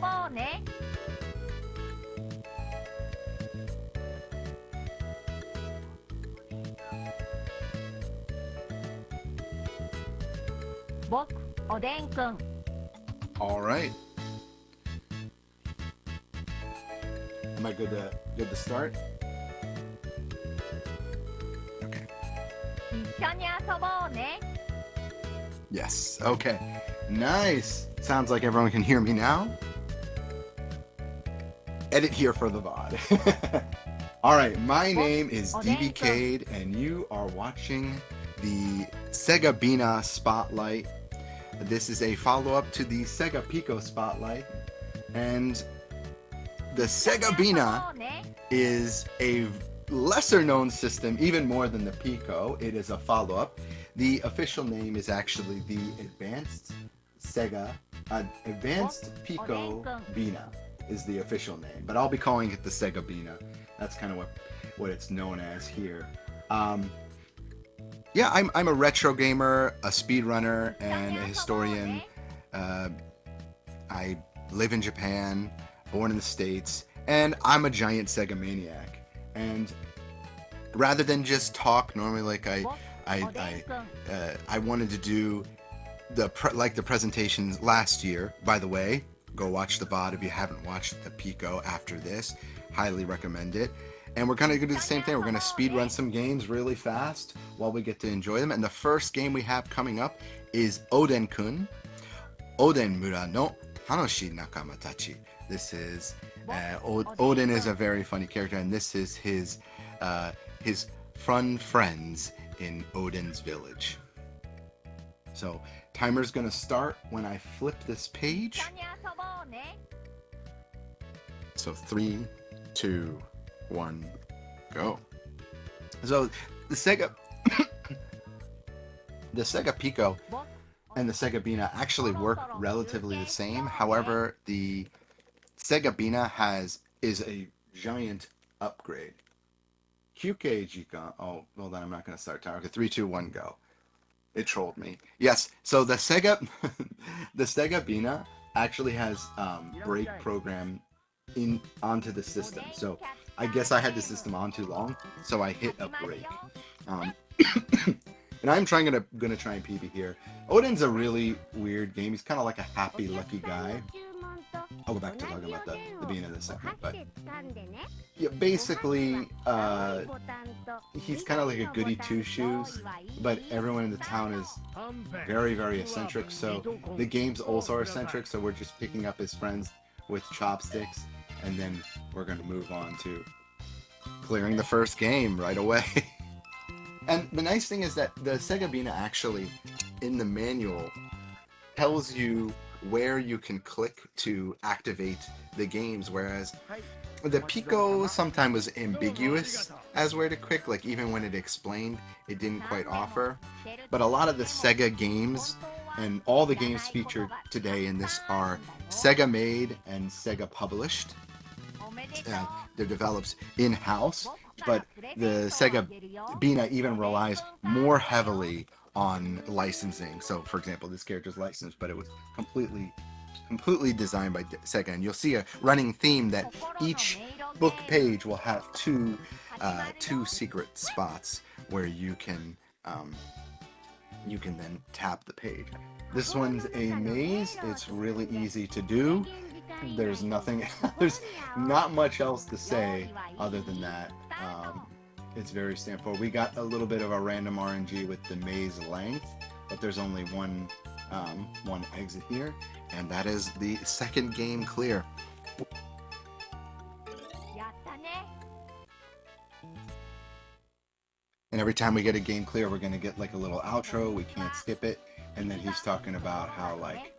ぼうね。僕、おでんくん。All right. Am I good to start? Okay. 一緒に遊ぼうね。 Yes. Okay. Nice. Sounds like everyone can hear me now. Edit here for the VOD. All right. My name is DBcade, and you are watching the Sega Beena Spotlight. This is a follow-up to the Sega Pico Spotlight, and the Sega Beena is a lesser-known system, even more than the Pico. It is a follow-up. The official name is actually the Advanced Pico Beena is the official name, but I'll be calling it the Sega Beena. That's kind of what it's known as here. Yeah, I'm a retro gamer, a speedrunner, and a historian. I live in Japan, born in the States, and I'm a giant Sega maniac. And rather than just talk normally, like I wanted to do the presentations last year. By the way, go watch the VOD if you haven't watched the Pico after this. Highly recommend it. And we're going to do the same thing. We're going to speed run some games really fast while we get to enjoy them. And the first game we have coming up is Oden-kun. Oden Mura no Hanoshi Nakama Tachi. This is Oden is a very funny character, and this is his fun friends in Oden's village. So timer's going to start when I flip this page. So 3, 2, 1, go. So the Sega Pico and the Sega Beena actually work relatively the same. However, the Sega Beena is a giant upgrade. QK Jikan. Oh, hold on, I'm not going to start timer. Okay, 3, 2, 1, go. It trolled me. Yes, so the Sega Beena actually has break program onto the system. So I guess I had the system on too long, so I hit a break. And I'm gonna try and PB here. Oden's a really weird game. He's kind of like a happy-lucky guy. I'll go back to talking about the Beena in a second, but yeah, basically, he's kind of like a goody two-shoes, but everyone in the town is very, very eccentric. So the game's also eccentric. So we're just picking up his friends with chopsticks, and then we're gonna move on to clearing the first game right away. And the nice thing is that the Sega Beena actually, in the manual, tells you where you can click to activate the games, whereas the Pico sometimes was ambiguous as where to click, like even when it explained, it didn't quite offer. But a lot of the Sega games, and all the games featured today in this are Sega made and Sega published. They're developed in-house, but the Sega Beena even relies more heavily on licensing. So, for example, this character's licensed, but it was completely designed by Sega. And you'll see a running theme that each book page will have two secret spots where you can then tap the page. This one's a maze. It's really easy to do. There's not much else to say other than that. It's very straightforward. We got a little bit of a random RNG with the maze length, but there's only one exit here, and that is the second game clear. And every time we get a game clear, we're gonna get like a little outro. We can't skip it. And then he's talking about how like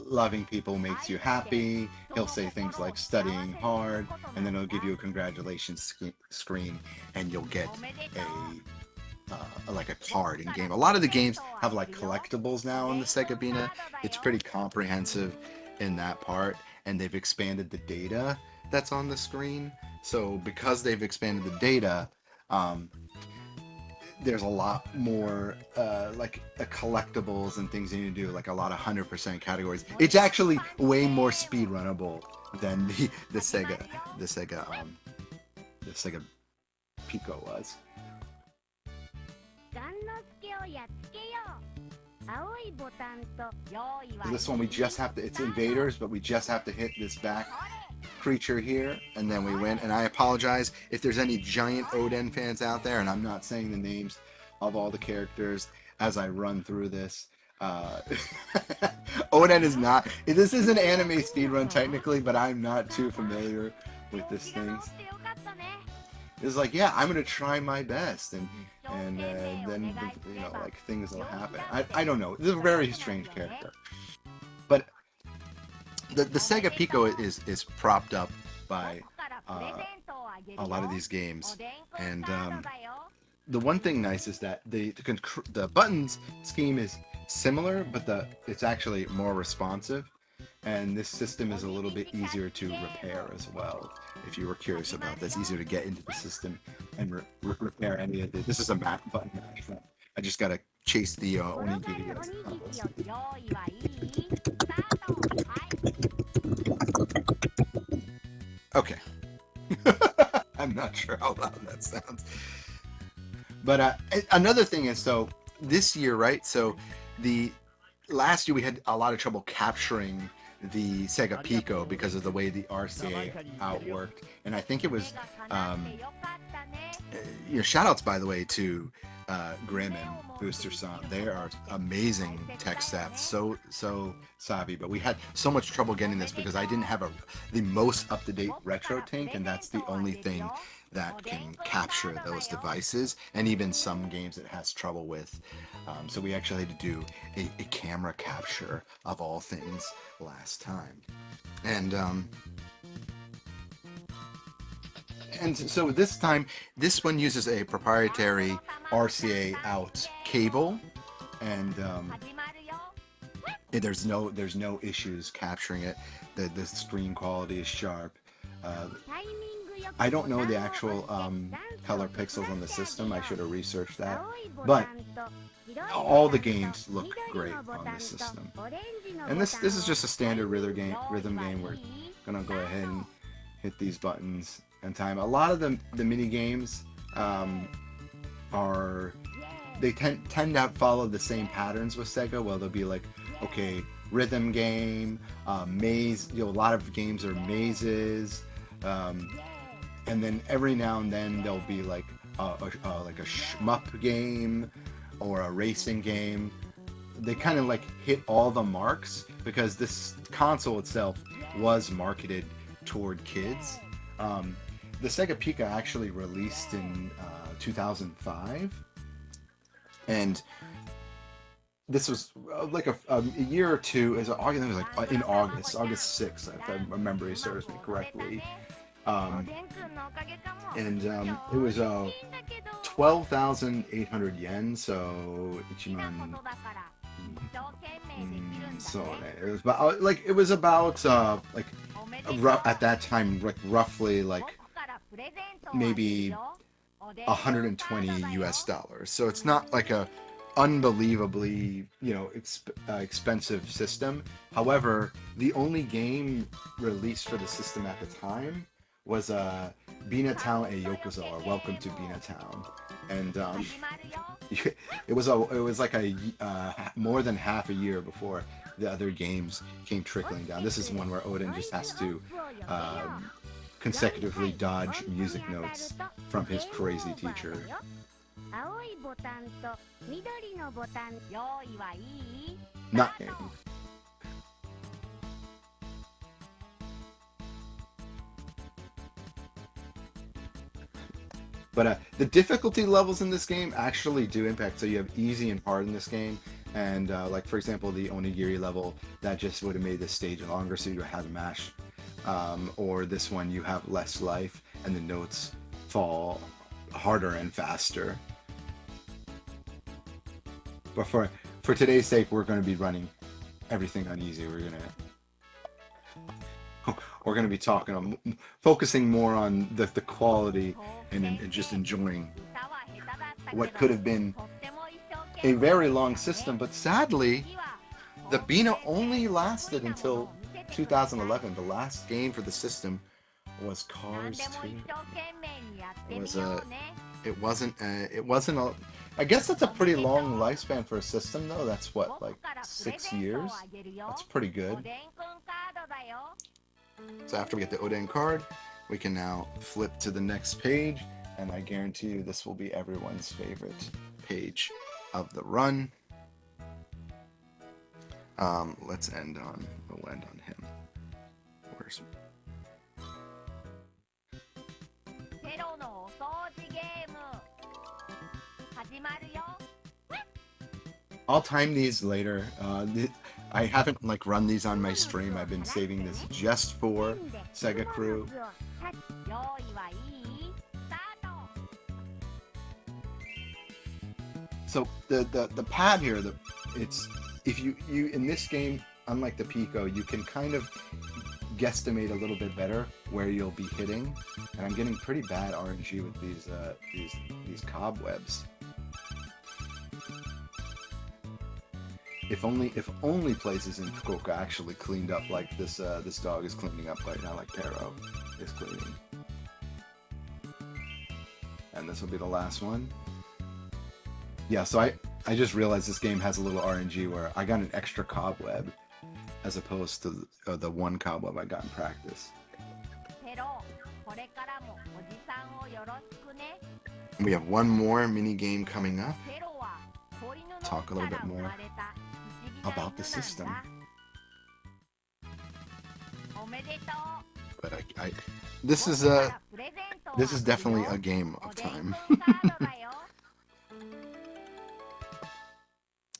loving people makes you happy. He'll say things like studying hard, and then he'll give you a congratulations screen, and you'll get like a card in game. A lot of the games have like collectibles now on the Sega Beena. It's pretty comprehensive in that part, and they've expanded the data that's on the screen. So because they've expanded the data, there's a lot more like collectibles and things you need to do, like a lot of 100% categories. It's actually way more speed runnable than the Sega Pico was. This one we just have to, it's invaders, but we just have to hit this back creature here, and then we win. And I apologize if there's any giant Oden fans out there, and I'm not saying the names of all the characters as I run through this. Oden is not, this is an anime speedrun technically, but I'm not too familiar with this things. It's like, yeah, I'm gonna try my best, and then you know, like, things will happen. I don't know. This is a very strange character, but the Sega Pico is propped up by a lot of these games, and the one thing nice is that the buttons scheme is similar, but it's actually more responsive, and this system is a little bit easier to repair as well. If you were curious about this, easier to get into the system and repair any of this. This is a button mash. I just gotta chase the onigiri. Okay. I'm not sure how loud that sounds. But another thing is, so this year, right? So last year we had a lot of trouble capturing the Sega Pico because of the way the RCA outworked, and I think it was shout outs, by the way, to Grim and Booster Son. They are amazing tech staff, so savvy, but we had so much trouble getting this because I didn't have the most up-to-date retro tank, and that's the only thing that can capture those devices, and even some games it has trouble with. So we actually had to do a camera capture of all things last time. And so this time, this one uses a proprietary RCA out cable, and there's no issues capturing it. The screen quality is sharp. I don't know the actual color pixels on the system. I should have researched that. But all the games look great on this system. And this is just a standard rhythm game. We're gonna go ahead and hit these buttons and time. A lot of the mini games they tend to follow the same patterns with Sega. Well, they'll be like, okay, rhythm game, maze. A lot of games are mazes. And then every now and then there'll be like a shmup game or a racing game. They kind of like hit all the marks because this console itself was marketed toward kids. The Sega Pico actually released in 2005, and this was like a year or two. It was like in August 6th, if my memory serves me correctly. And it was 12,800 yen, so Ichiman. So it was about at that time, like roughly like maybe 120 US dollars. So it's not like a unbelievably expensive system. However, the only game released for the system at the time was Beena Town e Yokuzo, or Welcome to Beena Town, and it was like more than half a year before the other games came trickling down. This is one where Oden just has to consecutively dodge music notes from his crazy teacher. Not But the difficulty levels in this game actually do impact. So you have easy and hard in this game. And like, for example, the onigiri level, that just would have made this stage longer, so you would have mash. Or this one, you have less life, and the notes fall harder and faster. But for today's sake, we're going to be running everything on easy. We're going to be focusing more on the quality and just enjoying what could have been a very long system, but sadly, the Beena only lasted until 2011. The last game for the system was Cars 2. It wasn't a. I guess that's a pretty long lifespan for a system, though. That's what, like 6 years. That's pretty good. So after we get the Oden card, we can now flip to the next page, and I guarantee you this will be everyone's favorite page of the run. Let's end on. We'll end on him. Where's? I'll time these later. I haven't like run these on my stream. I've been saving this just for SegaCrew. So the pad here, it's if you in this game, unlike the Pico, you can kind of guesstimate a little bit better where you'll be hitting, and I'm getting pretty bad RNG with these cobwebs. If only places in Fukuoka actually cleaned up like this dog is cleaning up right now, like Pero is cleaning. And this will be the last one. Yeah, so I just realized this game has a little RNG where I got an extra cobweb as opposed to the one cobweb I got in practice. We have one more mini game coming up. Talk a little bit more about the system. But this is definitely a game of time.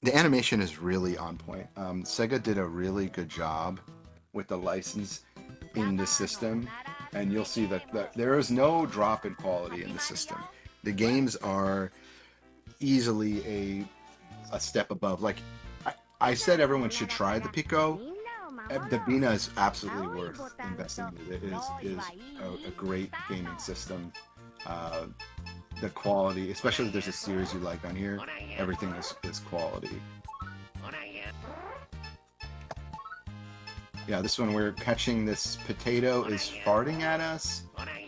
The animation is really on point. Sega did a really good job with the license in the system, and you'll see that there is no drop in quality in the system. The games are easily a step above. Like I said, everyone should try the Pico. The Beena is absolutely worth investing in. It is a great gaming system. The quality, especially if there's a series you like on here, everything is quality. Yeah, this one we're catching this potato is farting at us,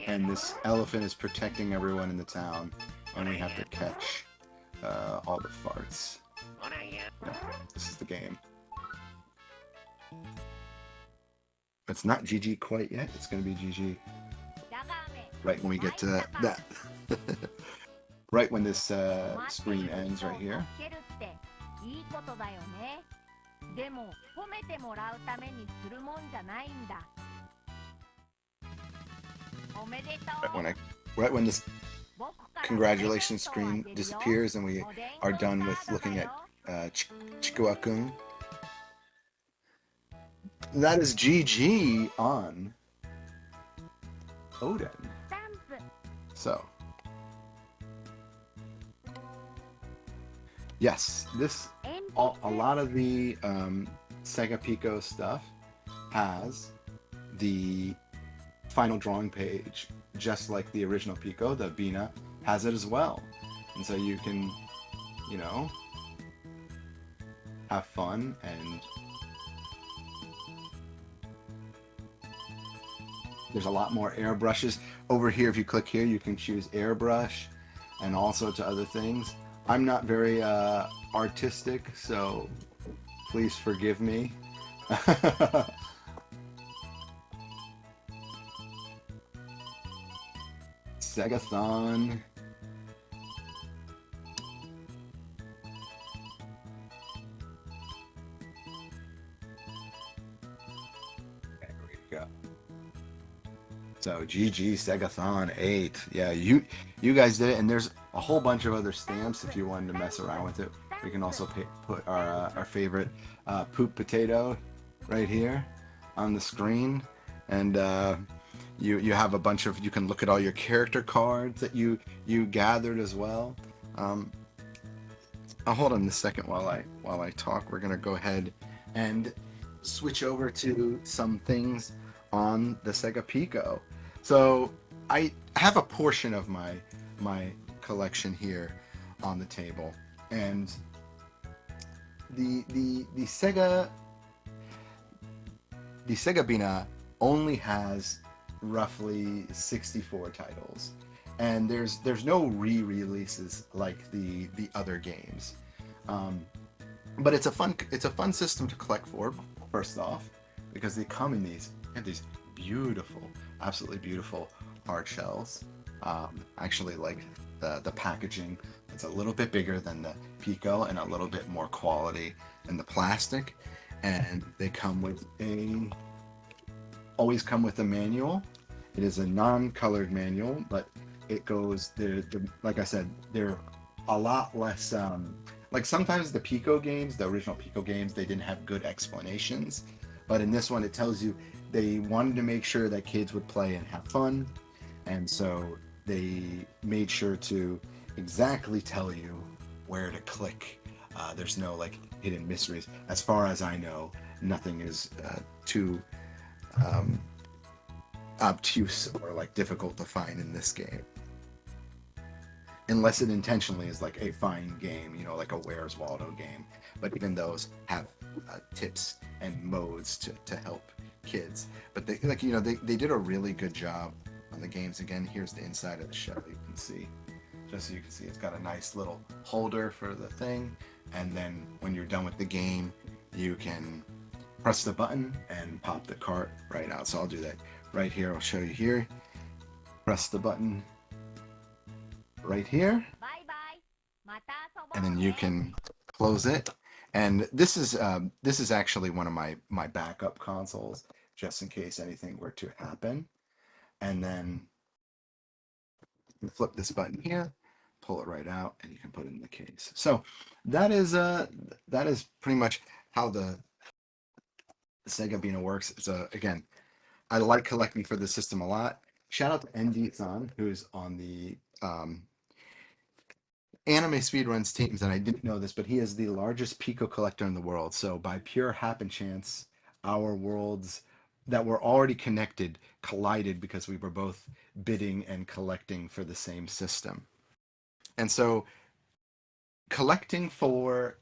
and this elephant is protecting everyone in the town, and we have to catch all the farts. Yeah, this is the game. It's not GG quite yet. It's going to be GG right when we get to that. Right when this screen ends right here. Right when this congratulations screen disappears and we are done with looking at Chikuwa-kun. That is GG on Oden. So, yes, a lot of the Sega Pico stuff has the final drawing page, just like the original Pico. The Beena has it as well, and so you can, you know, have fun. And there's a lot more airbrushes over here. If you click here, you can choose airbrush and also to other things. I'm not very artistic, so please forgive me. SEGATHON. There we go. So GG SEGATHON 8. Yeah, you guys did it, and there's a whole bunch of other stamps if you wanted to mess around with it. We can also put our favorite poop potato right here on the screen, and you have a bunch of, you can look at all your character cards that you gathered as well. I'll hold on a second while I talk. We're gonna go ahead and switch over to some things on the Sega Pico. So I have a portion of my collection here on the table, and the Sega the Sega Beena only has roughly 64 titles, and there's no re-releases like the other games. Um, but it's a fun system to collect for. First off, because they come in these beautiful, absolutely beautiful hard shells. Actually, like the packaging, it's a little bit bigger than the Pico and a little bit more quality than the plastic, and they come with a always come with a manual. It is a non-colored manual, but it goes like I said, they're a lot less. Like sometimes the Pico games, the original Pico games, they didn't have good explanations, but in this one, it tells you they wanted to make sure that kids would play and have fun, and so they made sure to exactly tell you where to click. There's no like hidden mysteries. As far as I know, nothing is too um, obtuse or like difficult to find in this game, unless it intentionally is like a fine game, like a Where's Waldo game. But even those have tips and modes to help kids. But they did a really good job on the games. Again, here's the inside of the shell. You can see, just so you can see, it's got a nice little holder for the thing. And then when you're done with the game, you can press the button and pop the cart right out. So I'll do that right here. I'll show you here. Press the button right here, and then you can close it. And this is actually one of my backup consoles, just in case anything were to happen. And then you flip this button here, pull it right out, and you can put it in the case. So that is pretty much how the Sega Beena works. It's again, I like collecting for the system a lot. Shout out to ND-san, who's on the anime speedruns teams, and I didn't know this, but he is the largest Pico collector in the world. So by pure happen chance, our worlds that were already connected collided because we were both bidding and collecting for the same system. And so collecting for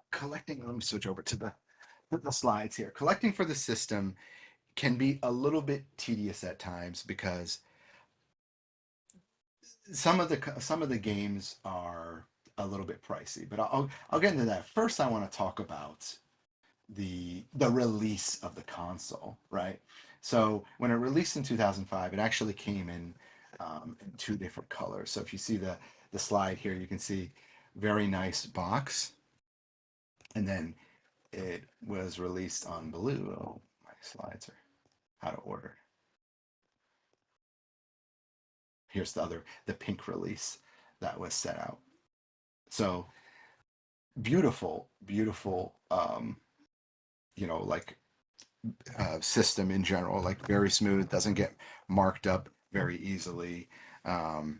collecting. Let me switch over to the slides here. Collecting for the system can be a little bit tedious at times because some of the games are a little bit pricey, but I'll get into that. First, I want to talk about the release of the console, right? So when it released in 2005, it actually came in two different colors. So if you see the slide here, you can see very nice box, and then it was released on blue. Oh, my slides are out of order. Here's the pink release that was set out. So beautiful, beautiful, like system in general, like very smooth, doesn't get marked up very easily. And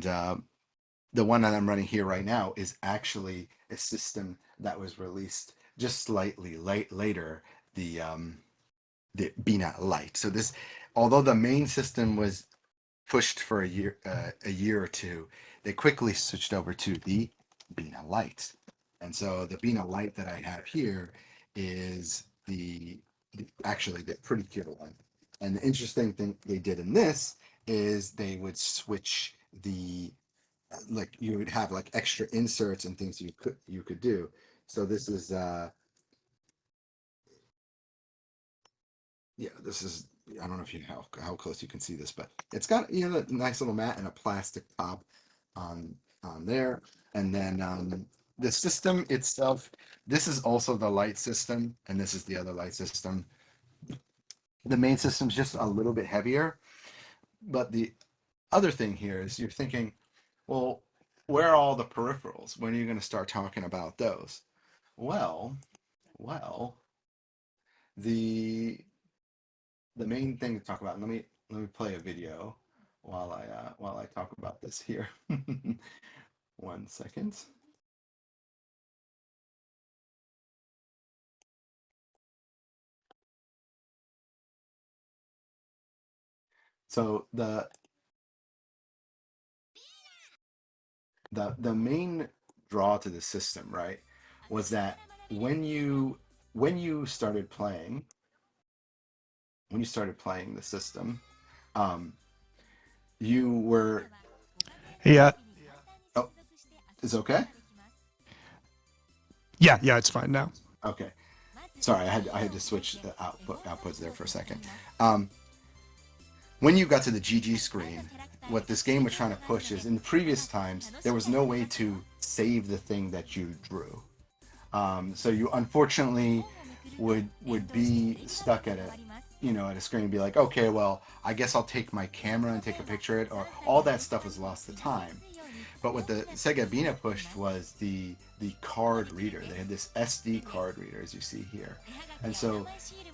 the one that I'm running here right now is actually a system that was released just slightly later, the Beena Lite. So this, although the main system was pushed for a year or two, they quickly switched over to the Beena Lite. And so the Beena Lite that I have here is actually the pretty cute one. And the interesting thing they did in this is they would switch like you would have like extra inserts and things you could do. So this is yeah, this is, I don't know if you how close you can see this, but it's got a nice little mat and a plastic top on there. And then the system itself, this is also the light system, and this is the other light system. The main system's just a little bit heavier, but the other thing here is you're thinking, well, where are all the peripherals? When are you going to start talking about those? Well, well, the the main thing to talk about. Let me play a video while I talk about this here. 1 second. So the main draw to the system, right, was that when you when you started playing when you started playing the system, um, you were Yeah, oh, is okay? yeah, it's fine now. Okay. Sorry, I had to switch the outputs there for a second. Um, when you got to the GG screen, what this game was trying to push is in the previous times there was no way to save the thing that you drew. So you unfortunately would be stuck at a at a screen and be like, okay, well, I guess I'll take my camera and take a picture of it, or all that stuff was lost to time. But what the Sega Beena pushed was the card reader. They had this SD card reader, as you see here, and so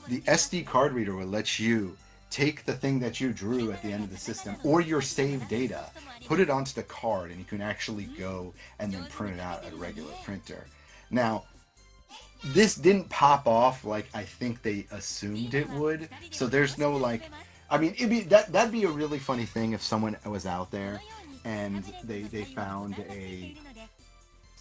the SD card reader will let you take the thing that you drew at the end of the system or your saved data, put it onto the card, and you can actually go and then print it out at a regular printer. Now, this didn't pop off like I think they assumed it would. So there's no like, I mean, that'd be a really funny thing if someone was out there and they found a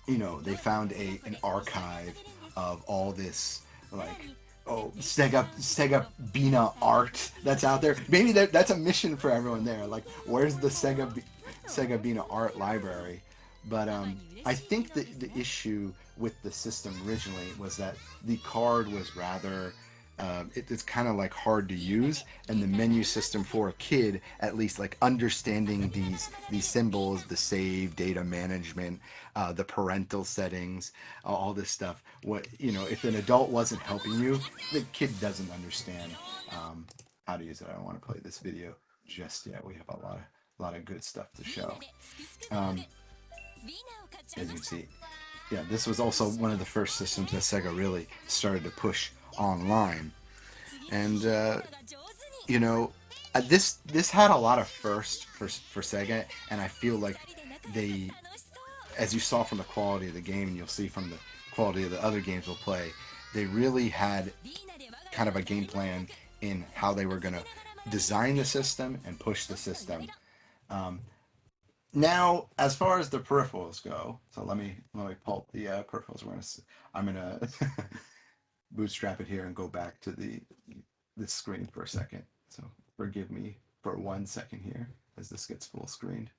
they found an archive of all this like Sega Beena art that's out there. Maybe that's a mission for everyone there. Like, where's the Sega Beena art library? But I think the issue with the system originally was that the card was rather it's kind of like hard to use, and the menu system for a kid, at least, like understanding these symbols, the save, data management, the parental settings, all this stuff. What if an adult wasn't helping you, the kid doesn't understand how to use it. I don't want to play this video just yet. We have a lot of good stuff to show. Um, as you see, yeah, this was also one of the first systems that Sega really started to push online, and this had a lot of first for Sega, and I feel like they, as you saw from the quality of the game, and you'll see from the quality of the other games we'll play, they really had kind of a game plan in how they were going to design the system and push the system. Um, Now, as far as the peripherals go, so let me pull up the peripherals. I'm gonna bootstrap it here and go back to this screen for a second. So forgive me for 1 second here as this gets full screened.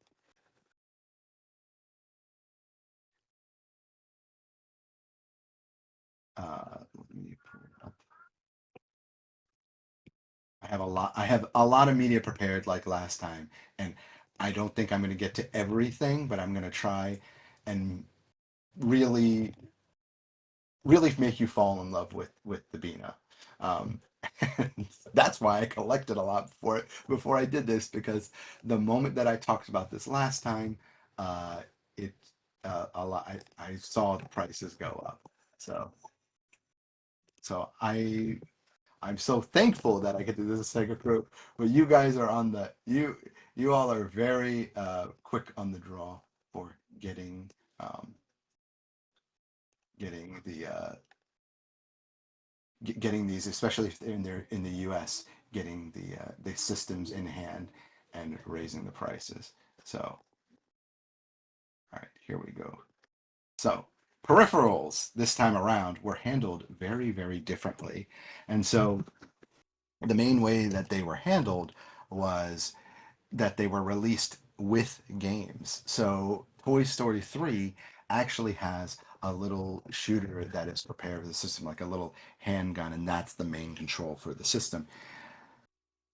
Let me pull it up. I have a lot of media prepared like last time, and I don't think I'm going to get to everything, but I'm going to try and really really make you fall in love with the Beena. Um, and that's why I collected a lot before I did this, because the moment that I talked about this last time, uh, it a lot I saw the prices go up. So I'm so thankful that I get to do this SegaCrew. But you guys are on the you all are very quick on the draw for um, getting getting these, especially if they're in the U.S., getting the systems in hand and raising the prices. So, all right, here we go. So, peripherals this time around were handled very, very differently, and so the main way that they were handled was that they were released with games. So Toy Story 3 actually has a little shooter that is prepared for the system, like a little handgun, and that's the main control for the system.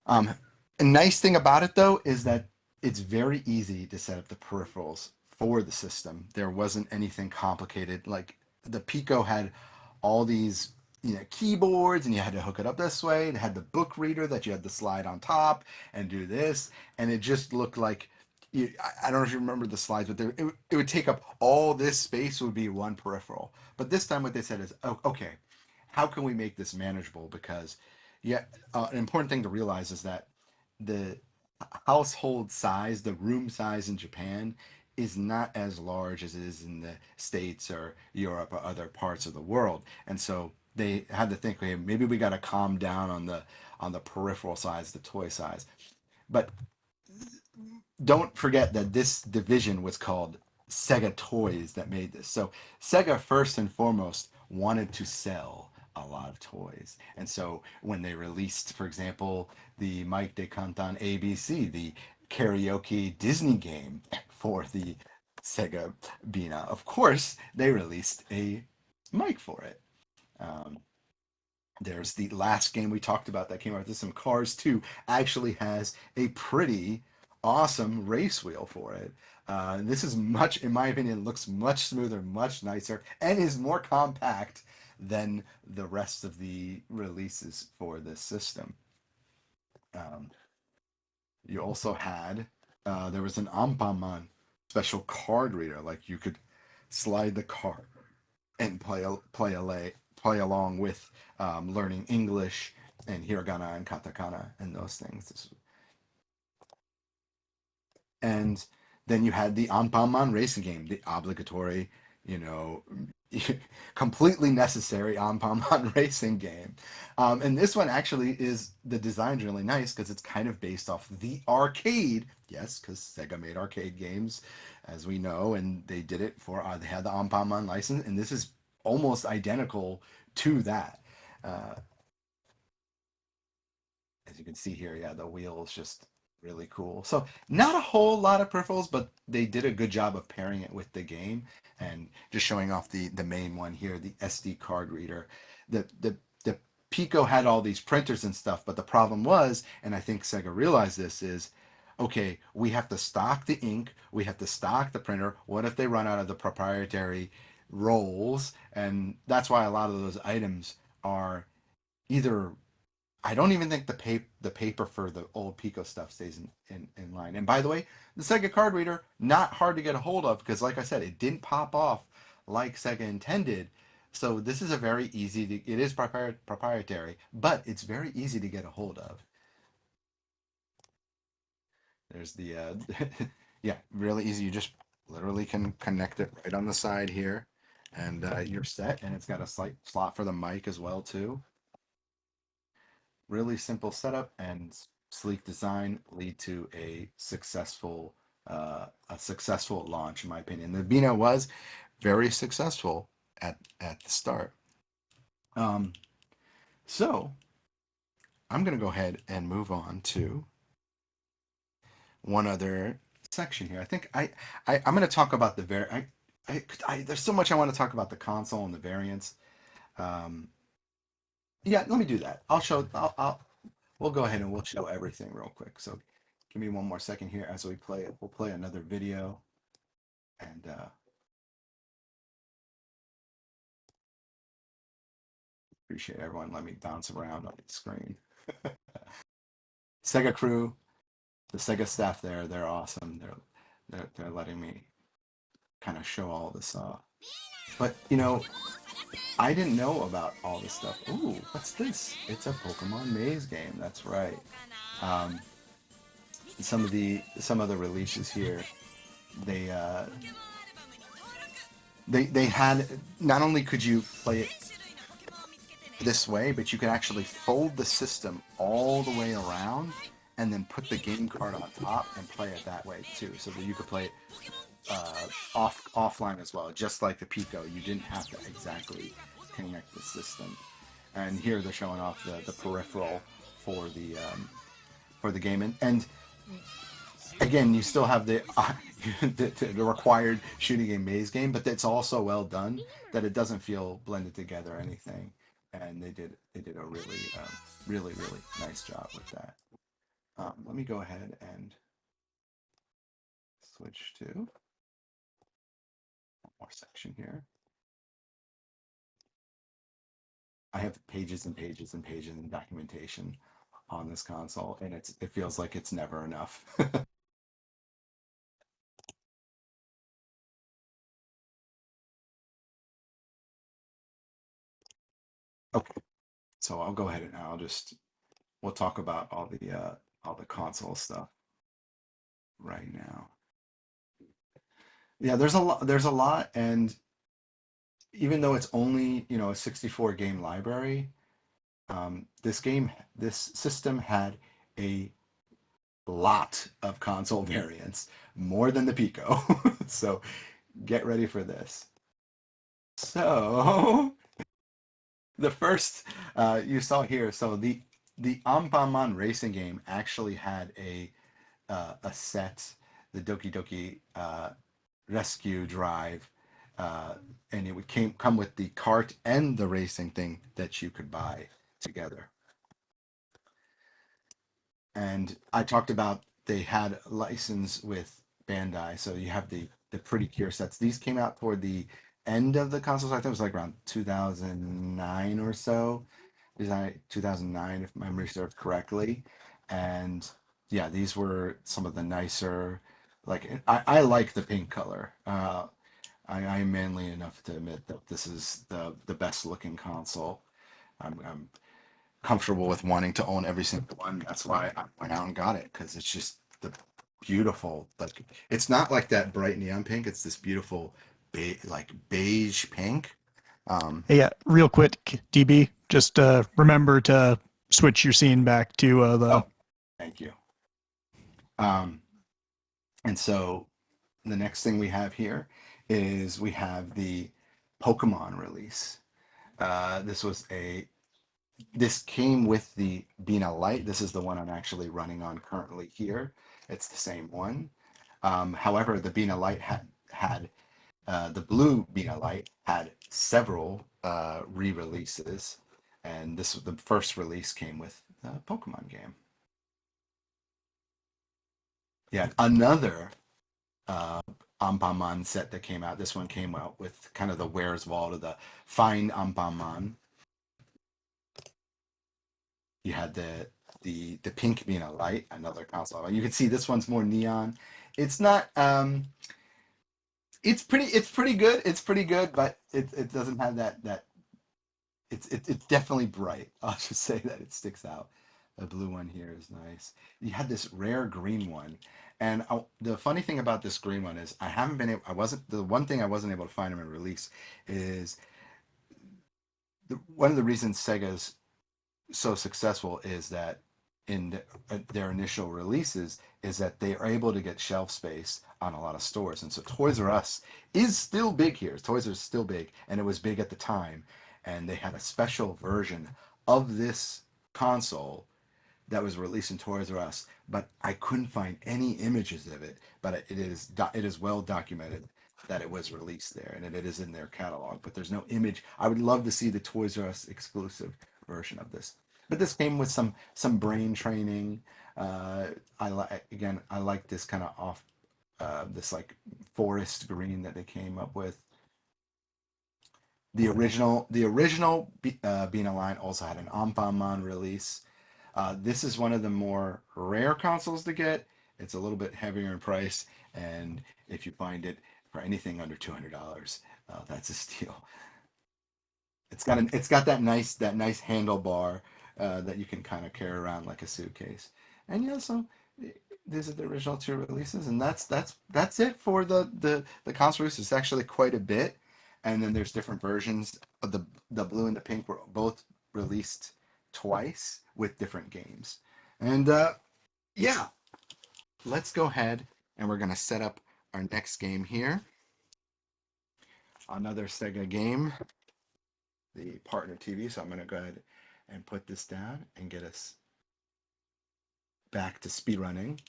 Um, a nice thing about it, though, is that it's very easy to set up the peripherals for the system. There wasn't anything complicated. Like the Pico had all these keyboards, and you had to hook it up this way. It had the book reader that you had to slide on top and do this, and it just looked like I don't know if you remember the slides, but it would take up all this space, would be one peripheral. But this time what they said is, oh, okay, how can we make this manageable? Because yeah, an important thing to realize is that the household size, the room size in Japan, is not as large as it is in the States or Europe or other parts of the world. And so they had to think, okay, maybe we got to calm down on the peripheral size, the toy size. But don't forget that this division was called Sega toys that made this. So Sega first and foremost wanted to sell a lot of toys. And so when they released, for example, the Mike de Canton ABC, the karaoke Disney game for the Sega Beena, of course, they released a mic for it. Um, there's the last game we talked about that came out. This some Cars 2 actually has a pretty awesome race wheel for it. This is much, in my opinion, looks much smoother, much nicer, and is more compact than the rest of the releases for this system. Um, you also had, there was an Ampaman special card reader, like you could slide the card and play along with learning English and hiragana and katakana and those things. And then you had the Anpanman racing game, the obligatory, you know, completely necessary Anpanman racing game. And this one actually is, the design's really nice because it's kind of based off the arcade. Yes, because Sega made arcade games, as we know, and they did it for, they had the Anpanman license, and this is almost identical to that. As you can see here, yeah, the wheel is just really cool. So not a whole lot of peripherals, but they did a good job of pairing it with the game and just showing off the main one here, the SD card reader. The Pico had all these printers and stuff, but the problem was, and I think Sega realized this, is okay, we have to stock the ink, we have to stock the printer. What if they run out of the proprietary rolls? And that's why a lot of those items are either, I don't even think the paper for the old Pico stuff stays in line. And by the way, the Sega card reader, not hard to get a hold of because, like I said, it didn't pop off like Sega intended. So this is a very easy to, it is proprietary, but it's very easy to get a hold of. There's the, yeah, really easy. You just literally can connect it right on the side here, and you're set. And it's got a slight slot for the mic as well too. Really simple setup and sleek design lead to a successful launch, in my opinion. The Beena was very successful at the start. So I'm going to go ahead and move on to one other section here. I think I'm going to talk about the there's so much I want to talk about the console and the variants. Yeah, let me do that. We'll go ahead and we'll show everything real quick. So give me one more second here as we play it. We'll play another video, and appreciate everyone. Let me bounce around on the screen. SegaCrew, the Sega staff there, they're awesome. They're letting me kind of show all this off. But you know, I didn't know about all this stuff. Ooh, what's this? It's a Pokemon Maze game. That's right. Some of the releases here, they had, not only could you play it this way, but you could actually fold the system all the way around and then put the game card on top and play it that way too, so that you could play it offline as well, just like the Pico. You didn't have to exactly connect the system. And here they're showing off the peripheral for the game, and again, you still have the required shooting game maze game, but it's also well done that it doesn't feel blended together or anything. And they did a really nice job with that. Let me go ahead and switch to one more section here. I have pages and pages and pages of documentation on this console, and it feels like it's never enough. Okay, so I'll go ahead and we'll talk about all the console stuff right now. Yeah, there's a lot, and even though it's only, you know, a 64 game library, this system had a lot of console variants, more than the Pico. So Get ready for this. So the first you saw here. So the Anpanman racing game actually had a set, the Doki Doki Rescue Drive, uh, and it would come with the cart and the racing thing that you could buy together. And I talked about they had a license with Bandai, so you have the Pretty Cure sets. These came out toward the end of the console. I think it was like around 2009 or so. 2009, if memory serves correctly. And yeah, these were some of the nicer. Like I like the pink color. I am manly enough to admit that this is the best looking console. I'm comfortable with wanting to own every single one. That's why I went out and got it, because it's just the beautiful. Like it's not like that bright neon pink. It's this beautiful like beige pink. Hey, real quick, DB, just remember to switch your scene back to the. Oh, thank you. And so the next thing we have here is we have the Pokemon release. This came with the Beena Lite. This is the one I'm actually running on currently here. It's the same one. However, the Beena Lite had the blue Beena Lite had several re-releases, and the first release came with the Pokemon game. Yeah, another Anpanman set that came out. This one came out with kind of the Where's Waldo, the Fine Anpanman. You had the pink Beena Lite, another console. You can see this one's more neon. It's not it's pretty good. It's pretty good, but it doesn't have that it's definitely bright. I'll just say that it sticks out. The blue one here is nice. You had this rare green one, and the funny thing about this green one is the one thing I wasn't able to find them in release is one of the reasons Sega's so successful is that in their initial releases is that they are able to get shelf space on a lot of stores, and so Toys R Us is still big here. Toys R Us is still big, and it was big at the time, and they had a special version of this console that was released in Toys R Us, but I couldn't find any images of it. But it is well documented that it was released there, and it is in their catalog. But there's no image. I would love to see the Toys R Us exclusive version of this. But this came with some brain training. I like this kind of off this like forest green that they came up with. The original Beena line also had an Anpanman release. This is one of the more rare consoles to get. It's a little bit heavier in price, and if you find it for anything under $200, that's a steal. It's got that nice handlebar that you can kind of carry around like a suitcase. And yeah, so these are the original two releases, and that's it for the console release. It's actually quite a bit, and then there's different versions of the blue and the pink were both released twice with different games. And yeah, let's go ahead and we're gonna set up our next game here. Another Sega game, the partner TV. So I'm gonna go ahead and put this down and get us back to speedrunning.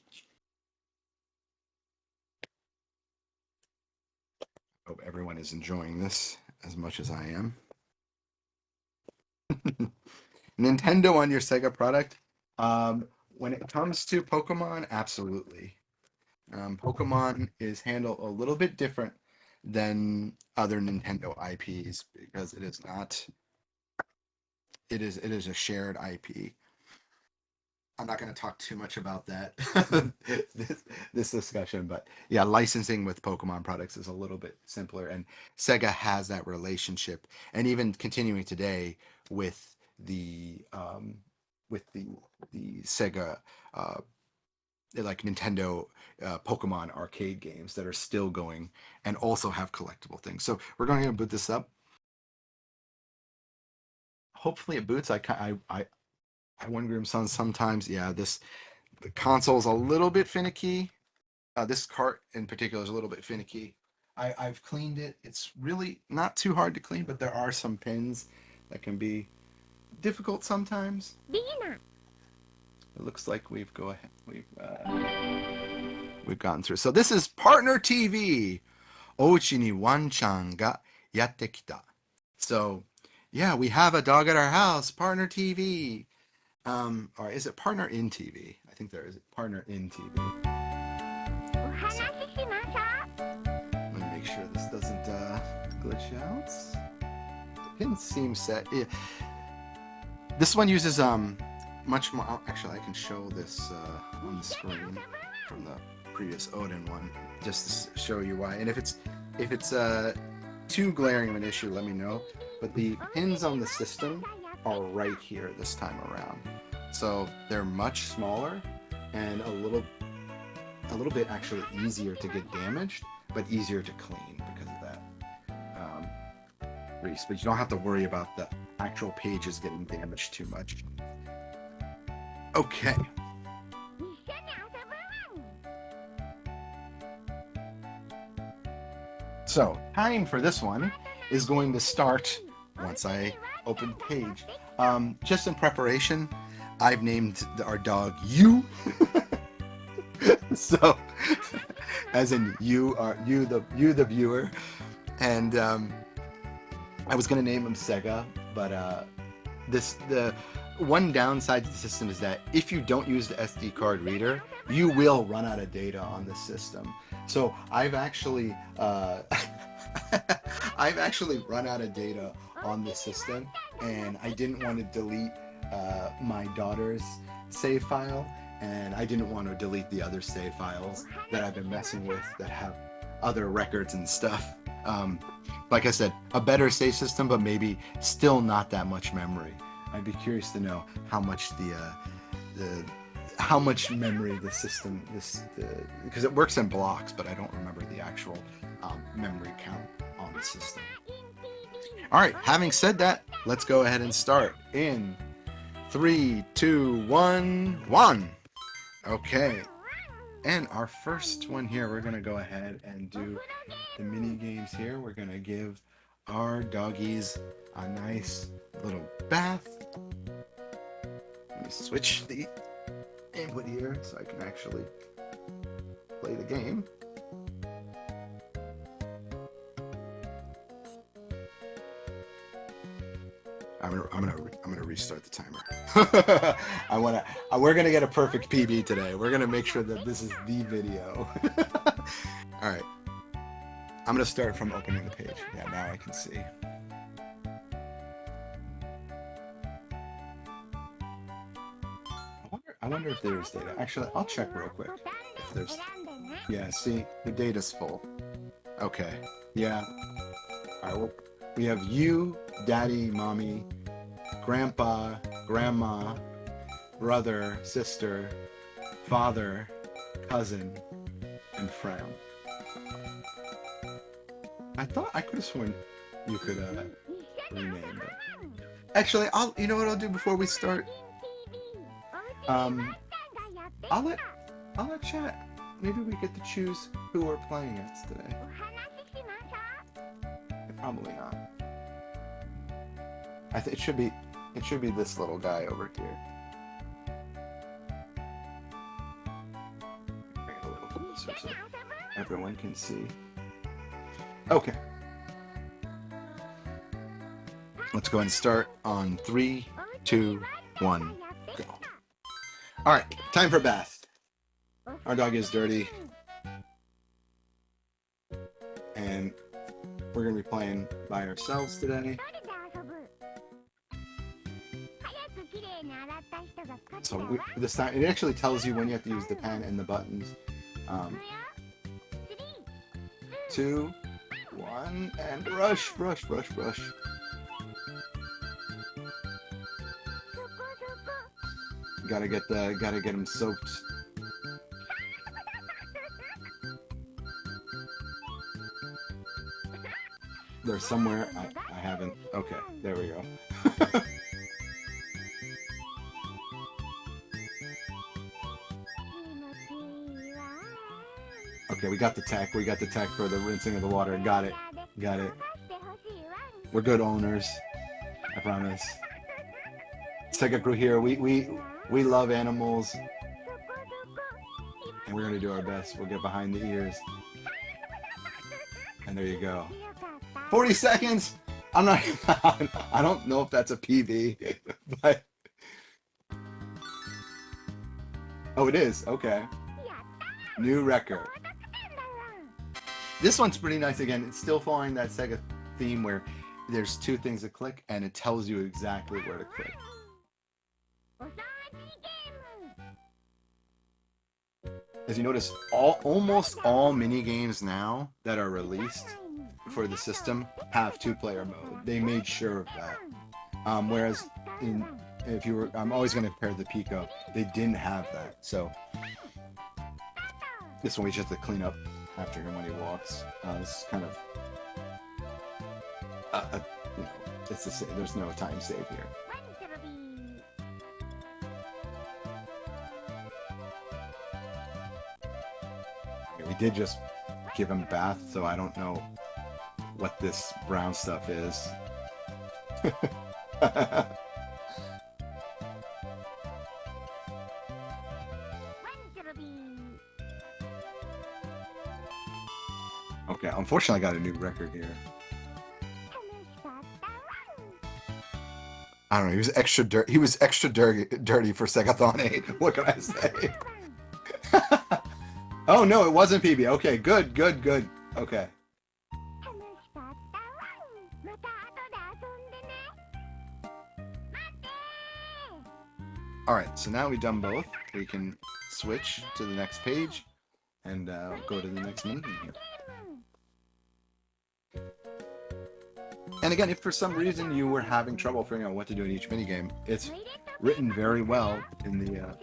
Hope everyone is enjoying this as much as I am. Nintendo on your Sega product. When it comes to Pokemon, absolutely. Pokemon is handled a little bit different than other Nintendo IPs because it is not. It is a shared IP. I'm not going to talk too much about that this discussion, but yeah, licensing with Pokemon products is a little bit simpler, and Sega has that relationship, and even continuing today with the Sega like Nintendo Pokemon arcade games that are still going and also have collectible things. So we're going to boot this up. Hopefully it boots. I wonder sometimes. Yeah, the console's a little bit finicky. This cart in particular is a little bit finicky. I've cleaned it. It's really not too hard to clean, but there are some pins that can be difficult sometimes. Beena. It looks like we've gotten through. So this is Partner TV. Ouchi ni wanchan ga yatte kita. So, yeah, we have a dog at our house. Partner TV. Or is it Partner in TV? I think there is Partner in TV. So, let me make sure this doesn't glitch out. The pin seam set. Yeah. This one uses much more. Actually, I can show this on the screen from the previous Odin one, just to show you why. And if it's too glaring of an issue, let me know. But the pins on the system are right here this time around, so they're much smaller and a little bit actually easier to get damaged, but easier to clean because of that grease. But you don't have to worry about the actual pages getting damaged too much. Okay. So, time for this one is going to start once I open page. Just in preparation, I've named our dog You. So, as in you the viewer, and I was gonna name him Sega, but the one downside to the system is that if you don't use the SD card reader, you will run out of data on the system. So I've actually run out of data on the system, and I didn't want to delete my daughter's save file, and I didn't want to delete the other save files that I've been messing with that have other records and stuff. Like I said, a better save system, but maybe still not that much memory. I'd be curious to know how much how much memory the system because it works in blocks, but I don't remember the actual memory count on the system. All right, having said that, let's go ahead and start in 3, 2, 1, 1. Okay. And our first one here, we're going to go ahead and do the mini games here. We're going to give our doggies a nice little bath. Let me switch the input here so I can actually play the game. I'm gonna restart the timer. We're gonna get a perfect PB today. We're gonna make sure that this is the video. All right. I'm gonna start from opening the page. Yeah, now I can see. I wonder if there's data. Actually, I'll check real quick if there's. Yeah, see, the data's full. Okay. Yeah. All right. Well, we have you, Daddy, Mommy, Grandpa, Grandma, brother, sister, father, cousin, and friend. I thought I could have sworn you could rename it. Actually, you know what I'll do before we start? I'll let chat. Maybe we get to choose who we're playing against today. Probably not. I think it should be this little guy over here. Bring it a little closer so everyone can see. Okay. Let's go ahead and start on 3, 2, 1, go. All right, time for bath. Our dog is dirty, and we're gonna be playing by ourselves today. So this time, it actually tells you when you have to use the pen and the buttons. 2, 1, and brush, brush, brush, brush. Gotta get them soaked. They're somewhere. I haven't. Okay, there we go. Okay, we got the tech. We got the tech for the rinsing of the water. Got it. Got it. We're good owners. I promise. SegaCrew here. We love animals. And we're going to do our best. We'll get behind the ears. And there you go. 40 seconds! I'm not... I don't know if that's a PB, but... Oh, it is. Okay. New record. This one's pretty nice again. It's still following that Sega theme where there's two things to click and it tells you exactly where to click. As you notice, almost all mini games now that are released for the system have two-player mode. They made sure of that. Whereas I'm always going to compare the Pico, they didn't have that. So this one we just have to clean up after him when he walks. This is kind of, you know, it's the same. There's no time save here. We did just give him a bath, so I don't know what this brown stuff is. Okay, unfortunately I got a new record here. I don't know, he was extra dirty. He was extra dirty for SEGATHON 8. What can I say? Oh no, it wasn't PB. Okay, good. Okay. Alright, so now we've done both. We can switch to the next page and go to the next minigame here. And again, if for some reason you were having trouble figuring out what to do in each minigame, it's written very well in the...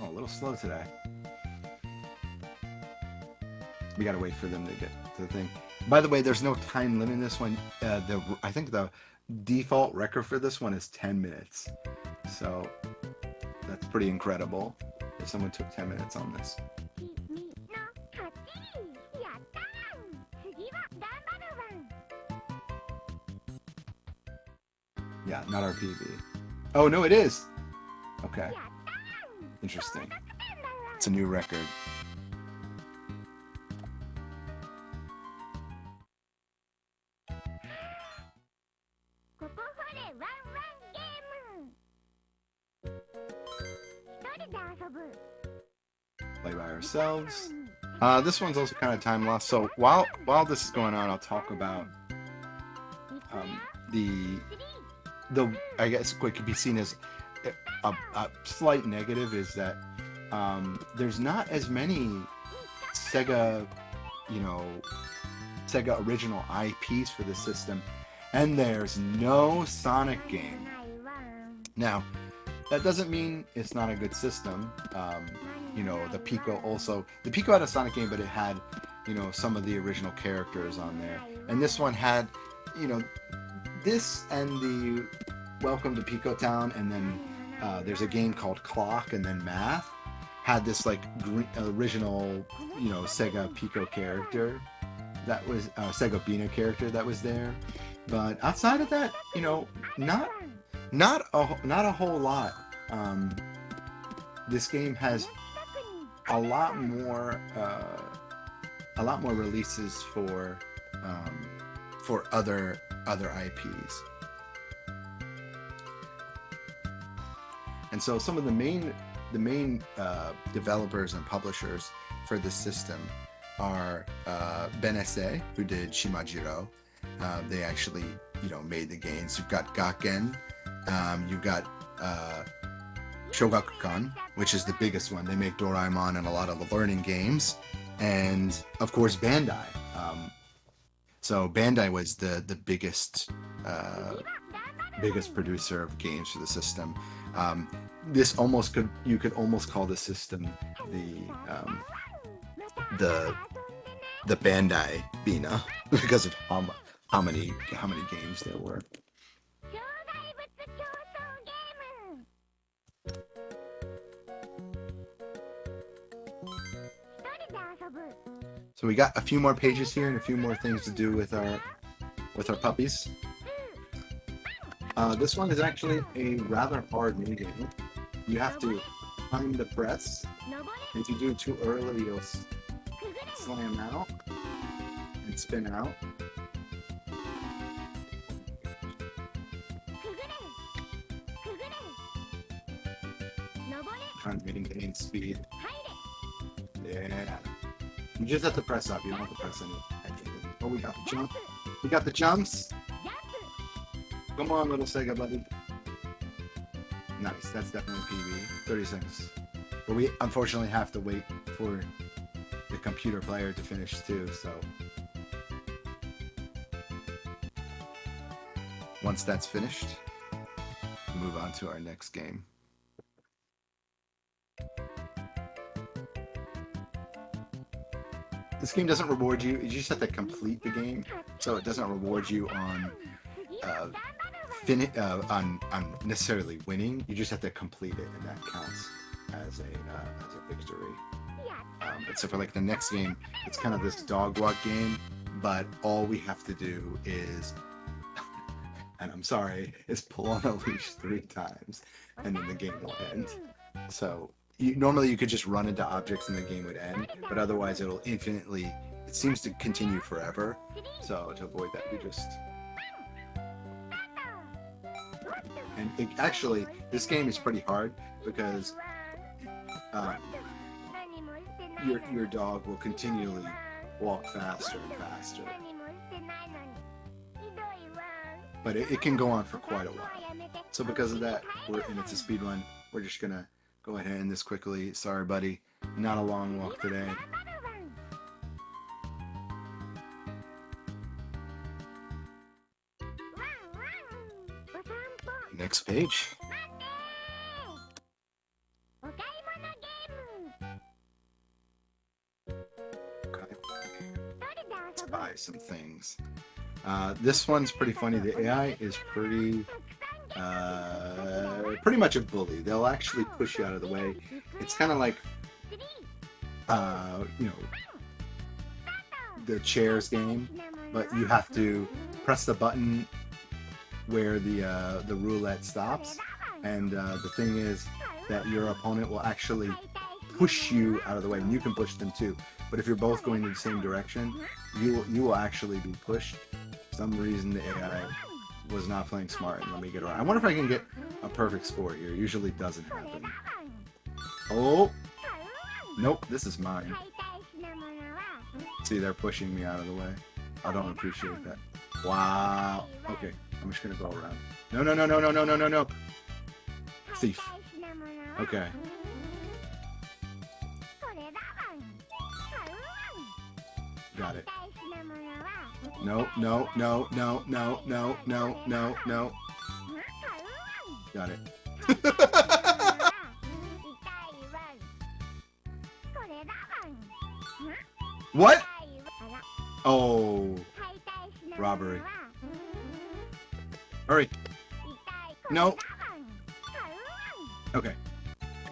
Oh, a little slow today. We gotta wait for them to get to the thing. By the way, there's no time limit in this one. I think the default record for this one is 10 minutes. So that's pretty incredible if someone took 10 minutes on this. Yeah, not our PB. Oh, no, it is! Okay. Interesting. It's a new record. Play by ourselves. This one's also kind of time lost. So while this is going on, I'll talk about the I guess what could be seen as a slight negative is that there's not as many Sega, Sega original IPs for the system, and there's no Sonic game. Now, that doesn't mean it's not a good system. The Pico had a Sonic game, but it had, some of the original characters on there. And this one had, this and the Welcome to Pico Town, and then there's a game called Clock, and then Math had this original, Sega Pico character that was Sega Beena character that was there. But outside of that, not a whole lot. This game has a lot more releases for other IPs. And so some of the main developers and publishers for this system are Benesse, who did Shimajiro. They actually, made the games. You've got Gakken. You've got Shogakukan, which is the biggest one. They make Doraemon and a lot of the learning games. And, of course, Bandai. So Bandai was the biggest producer of games for the system. You could almost call the system the Bandai Beena because of how many games there were. So we got a few more pages here and a few more things to do with our puppies. This one is actually a rather hard minigame. You have to time the press. If you do it too early, you'll slam out and spin out. Trying to maintain speed. Yeah. You just have to press up. You don't have to press anything. Oh, we got the jump. We got the jumps. Come on, little Sega buddy. Nice. That's definitely PB. 30 seconds. But we unfortunately have to wait for the computer player to finish too, so. Once that's finished, we'll move on to our next game. This game doesn't reward you, you just have to complete the game, so it doesn't reward you on on necessarily winning. You just have to complete it, and that counts as a victory. Except for like the next game, it's kind of this dog walk game, but all we have to do is, and I'm sorry, is pull on a leash 3 times, and then the game will end. So normally you could just run into objects and the game would end, but otherwise it'll infinitely, it seems to continue forever. So to avoid that, we just, and actually this game is pretty hard because your dog will continually walk faster and faster, but it can go on for quite a while. So because of that, and it's a speed run, we're just gonna go ahead and end this quickly. Sorry, buddy. Not a long walk today. Next page. Okay. Let's buy some things. This one's pretty funny. The AI is pretty much a bully. They'll actually push you out of the way. It's kind of like, you know, the chairs game, but you have to press the button where the roulette stops, and the thing is that your opponent will actually push you out of the way, and you can push them too. But if you're both going in the same direction, you will actually be pushed. For some reason the AI was not playing smart and let me get around. I wonder if I can get a perfect score here. It usually doesn't happen. Oh! Nope, this is mine. See, they're pushing me out of the way. I don't appreciate that. Wow. Okay, I'm just gonna go around. No, no, no, no, no, no, no, no, no. Thief. Okay. Got it. No, no, no, no, no, no, no, no, no. Got it. What? Oh. Robbery. Hurry. No. Okay.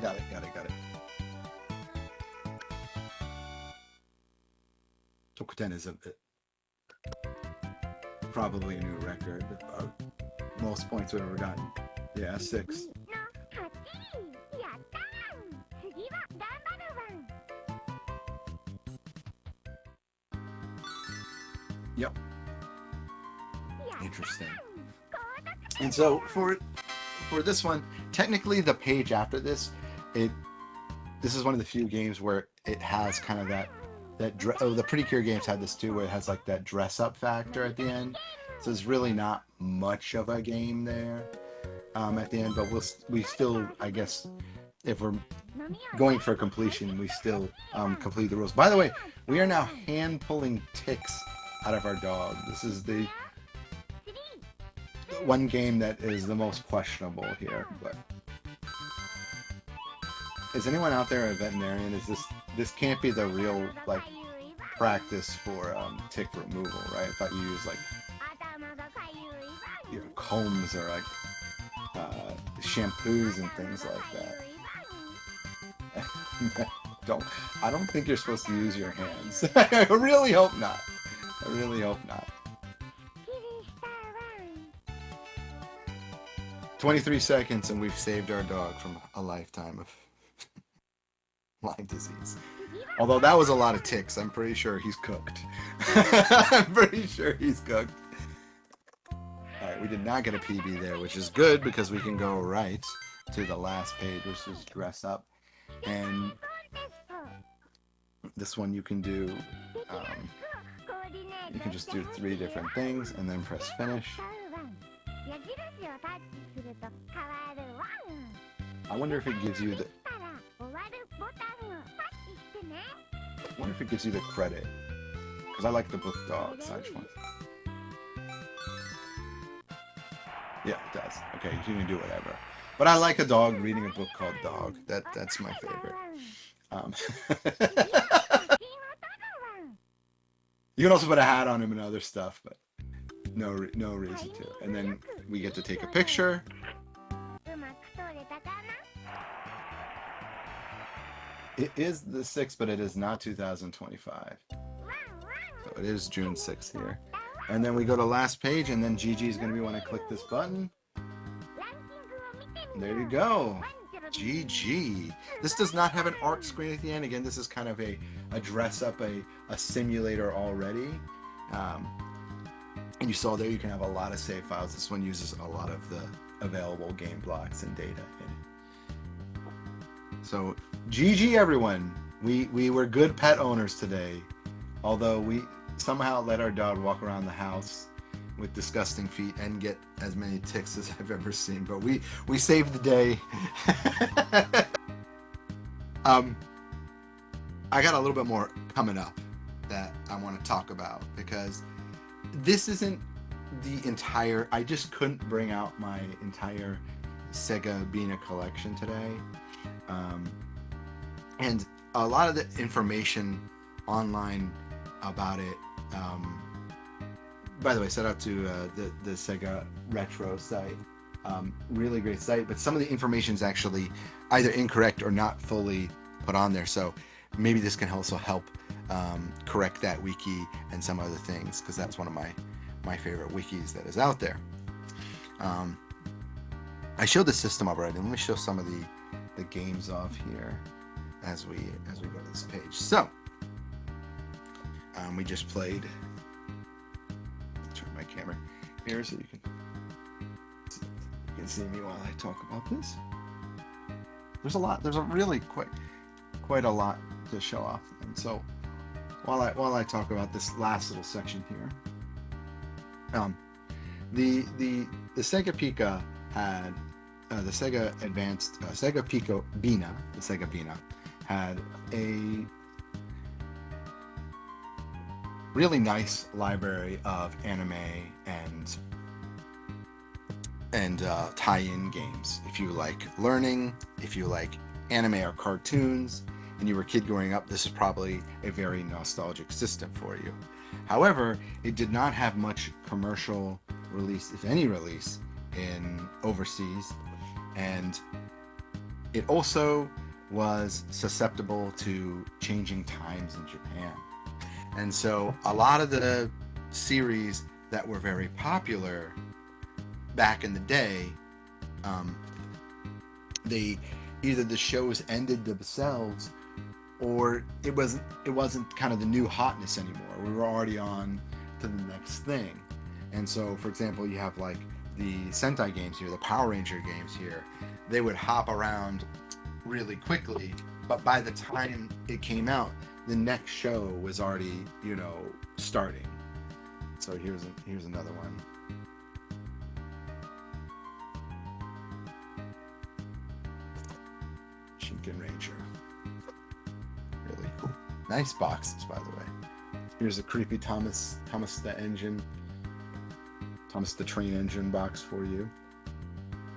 Got it, got it, got it. Toku-10 is probably a new record. Most points we've ever gotten. Yeah, 6. Yep. Interesting. And so for this one, technically the page after this, this is one of the few games where it has kind of the Pretty Cure games had this too, where it has like that dress up factor at the end. So there's really not much of a game there at the end, but we still, I guess, if we're going for completion, we still complete the rules. By the way, we are now hand pulling ticks out of our dog. This is the one game that is the most questionable here, but is anyone out there a veterinarian? Is this can't be the real like practice for tick removal, right? I thought you use like combs or like shampoos and things like that. I don't think you're supposed to use your hands. I really hope not. I really hope not. 23 seconds and we've saved our dog from a lifetime of Lyme disease. Although that was a lot of ticks, I'm pretty sure he's cooked. I'm pretty sure he's cooked. Alright, we did not get a PB there, which is good because we can go right to the last page, which is dress up. And this one you can do, you can just do 3 different things and then press finish. I wonder if it gives you the credit, because I like the book dog, so I just want. Yeah, it does. Okay, you can do whatever. But I like a dog reading a book called Dog. That's my favorite. You can also put a hat on him and other stuff, but no reason to. And then we get to take a picture. It is the 6th, but it is not 2025. So it is June 6th here. And then we go to last page, and then GG is going to be when I click this button. There you go. GG. This does not have an art screen at the end. Again, this is kind of a dress up, a simulator already. And you saw there you can have a lot of save files. This one uses a lot of the available game blocks and data in it. So GG everyone. We were good pet owners today. Although we somehow let our dog walk around the house with disgusting feet and get as many ticks as I've ever seen. But we saved the day. I got a little bit more coming up that I want to talk about, because this isn't the entire, I just couldn't bring out my entire Sega Beena collection today. And a lot of the information online about it, by the way, shout out to the Sega Retro site. Really great site, but some of the information is actually either incorrect or not fully put on there. So maybe this can also help correct that wiki and some other things, because that's one of my favorite wikis that is out there. I showed the system already. Let me show some of the games off here as we go to this page. So we just played. Turn my camera here so you can see me while I talk about this. There's a lot. There's a really quite a lot to show off. And so while I talk about this last little section here, the Sega Pika had the Sega Advanced Sega Pico Beena, the Sega Beena had a really nice library of anime and tie-in games. If you like learning, if you like anime or cartoons, and you were a kid growing up, this is probably a very nostalgic system for you. However, it did not have much commercial release, if any release, in overseas, and it also was susceptible to changing times in Japan. And so a lot of the series that were very popular back in the day, either the shows ended themselves, or it wasn't kind of the new hotness anymore. We were already on to the next thing. And so, for example, you have like the Sentai games here, the Power Ranger games here. They would hop around really quickly, but by the time it came out, the next show was already, starting. So here's another one. Shinken Ranger. Really cool. Nice boxes, by the way. Here's a creepy Thomas the Train Engine box for you.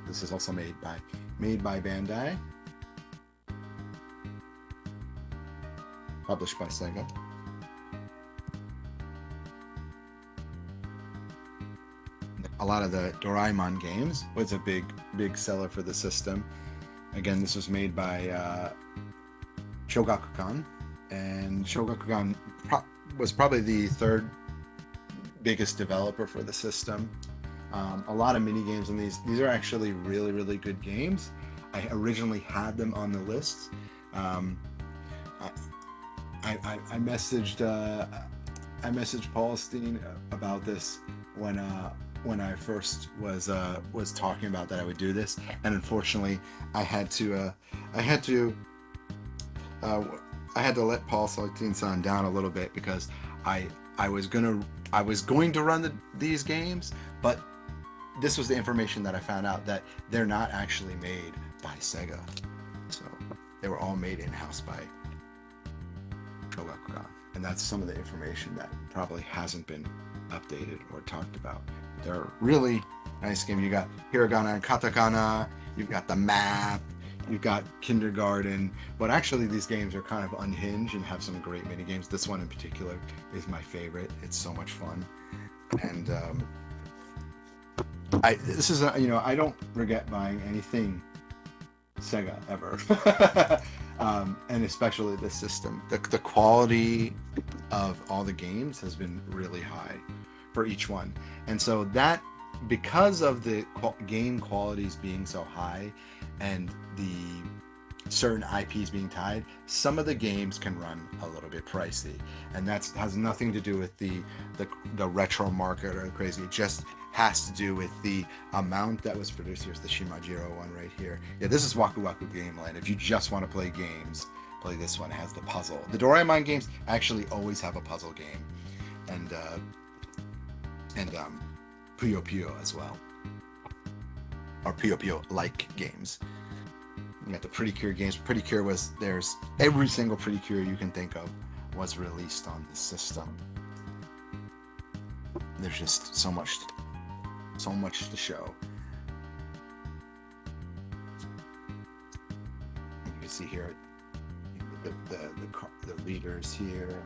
This is also made by Bandai. published by Sega. A lot of the Doraemon games was a big seller for the system. Again, this was made by Shogakukan, and Shogakukan was probably the third biggest developer for the system. A lot of mini games in these. These are actually really good games. I originally had them on the list. I messaged Paul Steen about this when I first was talking about that I would do this, and unfortunately I had to let Paul Steen down a little bit, because I was going to run these games, but this was the information that I found out, that they're not actually made by Sega. So they were all made in-house by Shogakukan. And that's some of the information that probably hasn't been updated or talked about. They're really nice games. You got hiragana and katakana, you've got the map, you've got kindergarten, but actually these games are kind of unhinged and have some great mini games. This one in particular is my favorite. It's so much fun. And I don't regret buying anything Sega ever. And especially this system. The quality of all the games has been really high for each one. And so that, because of the game qualities being so high and the certain IPs being tied, some of the games can run a little bit pricey, and that has nothing to do with the retro market or the crazy. It just has to do with the amount that was produced. Here's the Shimajiro one right here. Yeah, this is Waku Waku Game Land. If you just want to play games, play this one. It has the puzzle. The Doraemon games actually always have a puzzle game, and Puyo Puyo as well, or Puyo Puyo like games. You got the Pretty Cure games. Pretty Cure there's every single Pretty Cure you can think of was released on the system. There's just so much to show. You can see here the leaders here,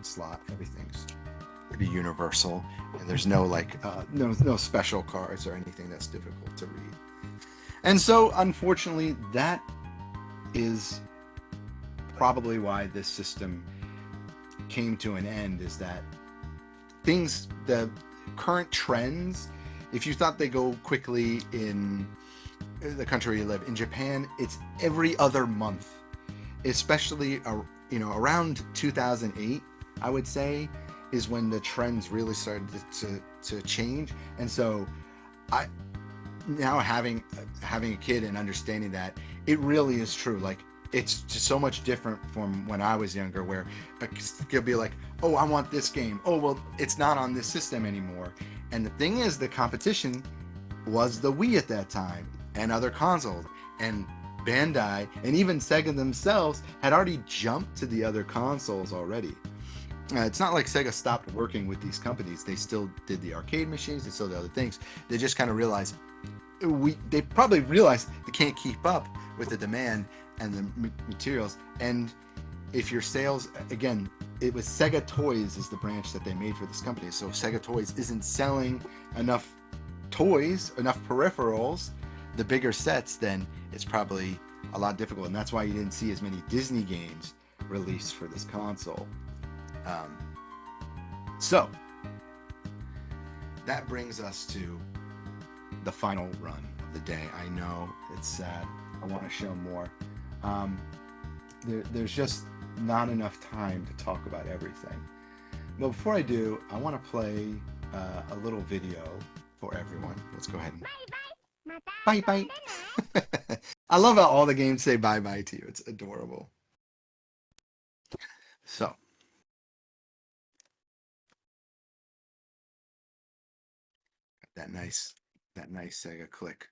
slot, everything's pretty universal, and there's no no special cards or anything that's difficult to read. And so, unfortunately, that is probably why this system came to an end, is that the current trends, if you thought they go quickly in the country you live, in Japan, it's every other month, especially, around 2008, I would say, is when the trends really started to change. And so now having a kid and understanding that it really is true, like, it's just so much different from when I was younger, where it'll be like, oh, I want this game, oh well, it's not on this system anymore. And the thing is, the competition was the Wii at that time, and other consoles, and Bandai and even Sega themselves had already jumped to the other consoles already. It's not like Sega stopped working with these companies. They still did the arcade machines, they still did other things. They just kind of realized, they probably realized they can't keep up with the demand and the materials. And if your sales, again, it was Sega Toys is the branch that they made for this company. So if Sega Toys isn't selling enough toys, enough peripherals, the bigger sets, then it's probably a lot difficult. And that's why you didn't see as many Disney games released for this console. So that brings us to the final run of the day. I know it's sad. I want to show more. There's just not enough time to talk about everything. But before I do, I want to play a little video for everyone. Let's go ahead and bye bye. I love how all the games say bye bye to you. It's adorable. So that nice Sega click.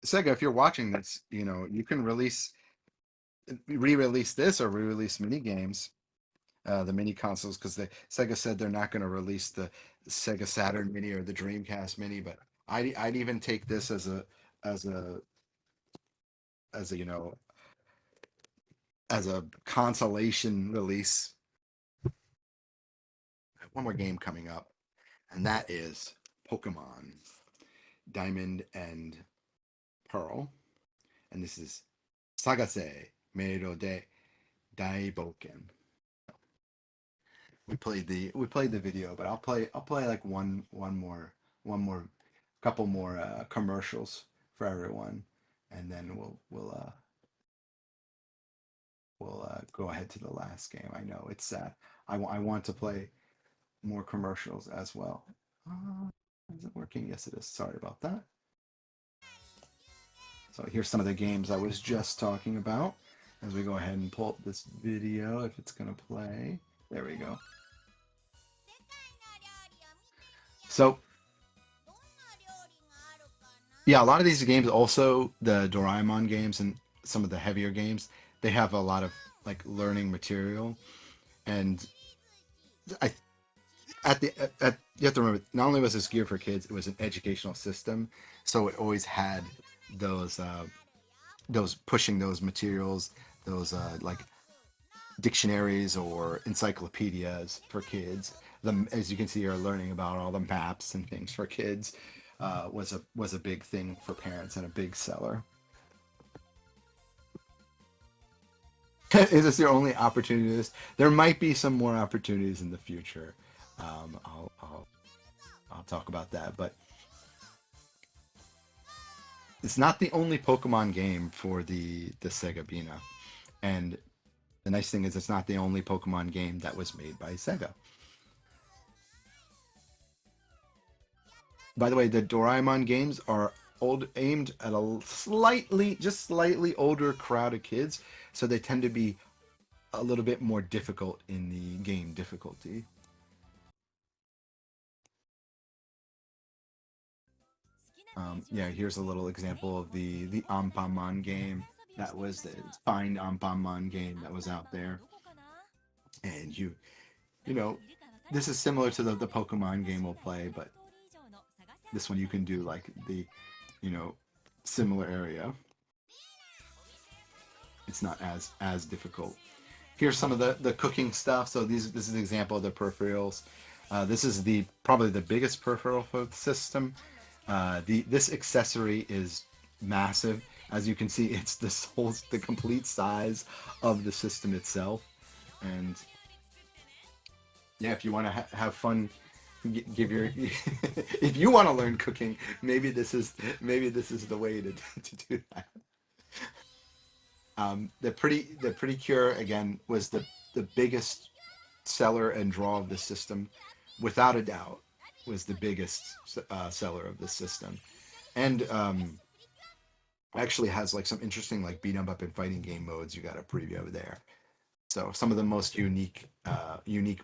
Sega, if you're watching this, you can re-release this or re-release mini games, the mini consoles, because Sega said they're not going to release the Sega Saturn Mini or the Dreamcast Mini, but I'd even take this as a as a as a consolation release. One more game coming up, and that is Pokemon Diamond and Pearl, and this is Sagase Meiro de Daiboken. We played the video, but I'll play like one more couple more commercials for everyone, and then we'll go ahead to the last game. I know it's sad. I want to play more commercials as well. Is it working? Yes, it is. Sorry about that. So here's some of the games I was just talking about. As we go ahead and pull up this video, if it's gonna play. There we go. So yeah, a lot of these games, also the Doraemon games and some of the heavier games, they have a lot of like learning material, and I you have to remember, not only was this geared for kids, it was an educational system, so it always had those pushing those materials, those like dictionaries or encyclopedias for kids. As you can see, you're learning about all the maps and things for kids. Was a big thing for parents and a big seller. Is this your only opportunity to this? There might be some more opportunities in the future. I'll talk about that, but it's not the only Pokemon game for the Sega Beena, and the nice thing is it's not the only Pokemon game that was made by Sega. By the way, the Doraemon games are aimed at a slightly older crowd of kids, so they tend to be a little bit more difficult in the game difficulty. Yeah, here's a little example of the Anpanman game. That was the Find Anpanman game that was out there. And you know, this is similar to the Pokemon game we'll play, but this one you can do like the, similar area. It's not as difficult. Here's some of the cooking stuff. So this is an example of the peripherals. This is probably the biggest peripheral for the system. This accessory is massive. As you can see, it's the complete size of the system itself. And yeah, if you want to have fun, if you want to learn cooking, maybe this is the way to do that. The Pretty Cure again was the biggest seller and draw of the system, without a doubt. Was the biggest seller of the system, and actually has like some interesting like beat 'em up and fighting game modes. You got a preview there. So some of the most unique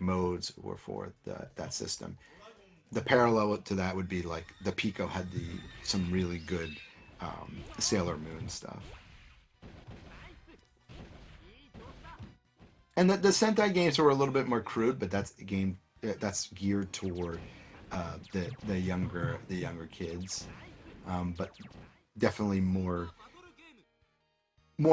modes were for that system. The parallel to that would be like the Pico had some really good Sailor Moon stuff. And the Sentai games were a little bit more crude, but that's geared toward the younger kids, but definitely more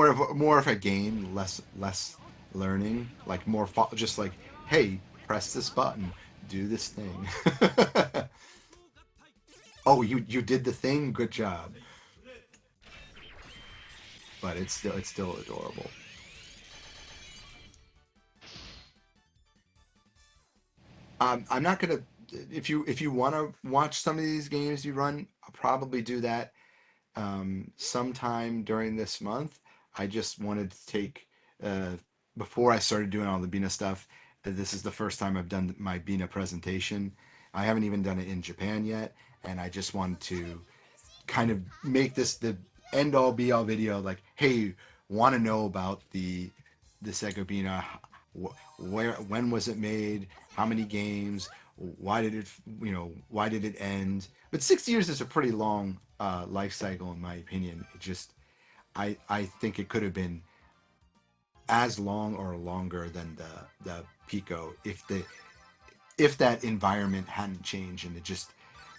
of a game, less learning, like more just like, hey, press this button, do this thing. Oh, you did the thing, good job. But it's still adorable. I'm not gonna. If you want to watch some of these games you run, I'll probably do that sometime during this month. I just wanted to take before I started doing all the Beena stuff. This is the first time I've done my Beena presentation. I haven't even done it in Japan yet, and I just wanted to kind of make this the end all be all video. Like, hey, want to know about the Sega Beena? When was it made? How many games? Why did it end? But 6 years is a pretty long life cycle, in my opinion. I think it could have been as long or longer than the Pico if that environment hadn't changed, and it just,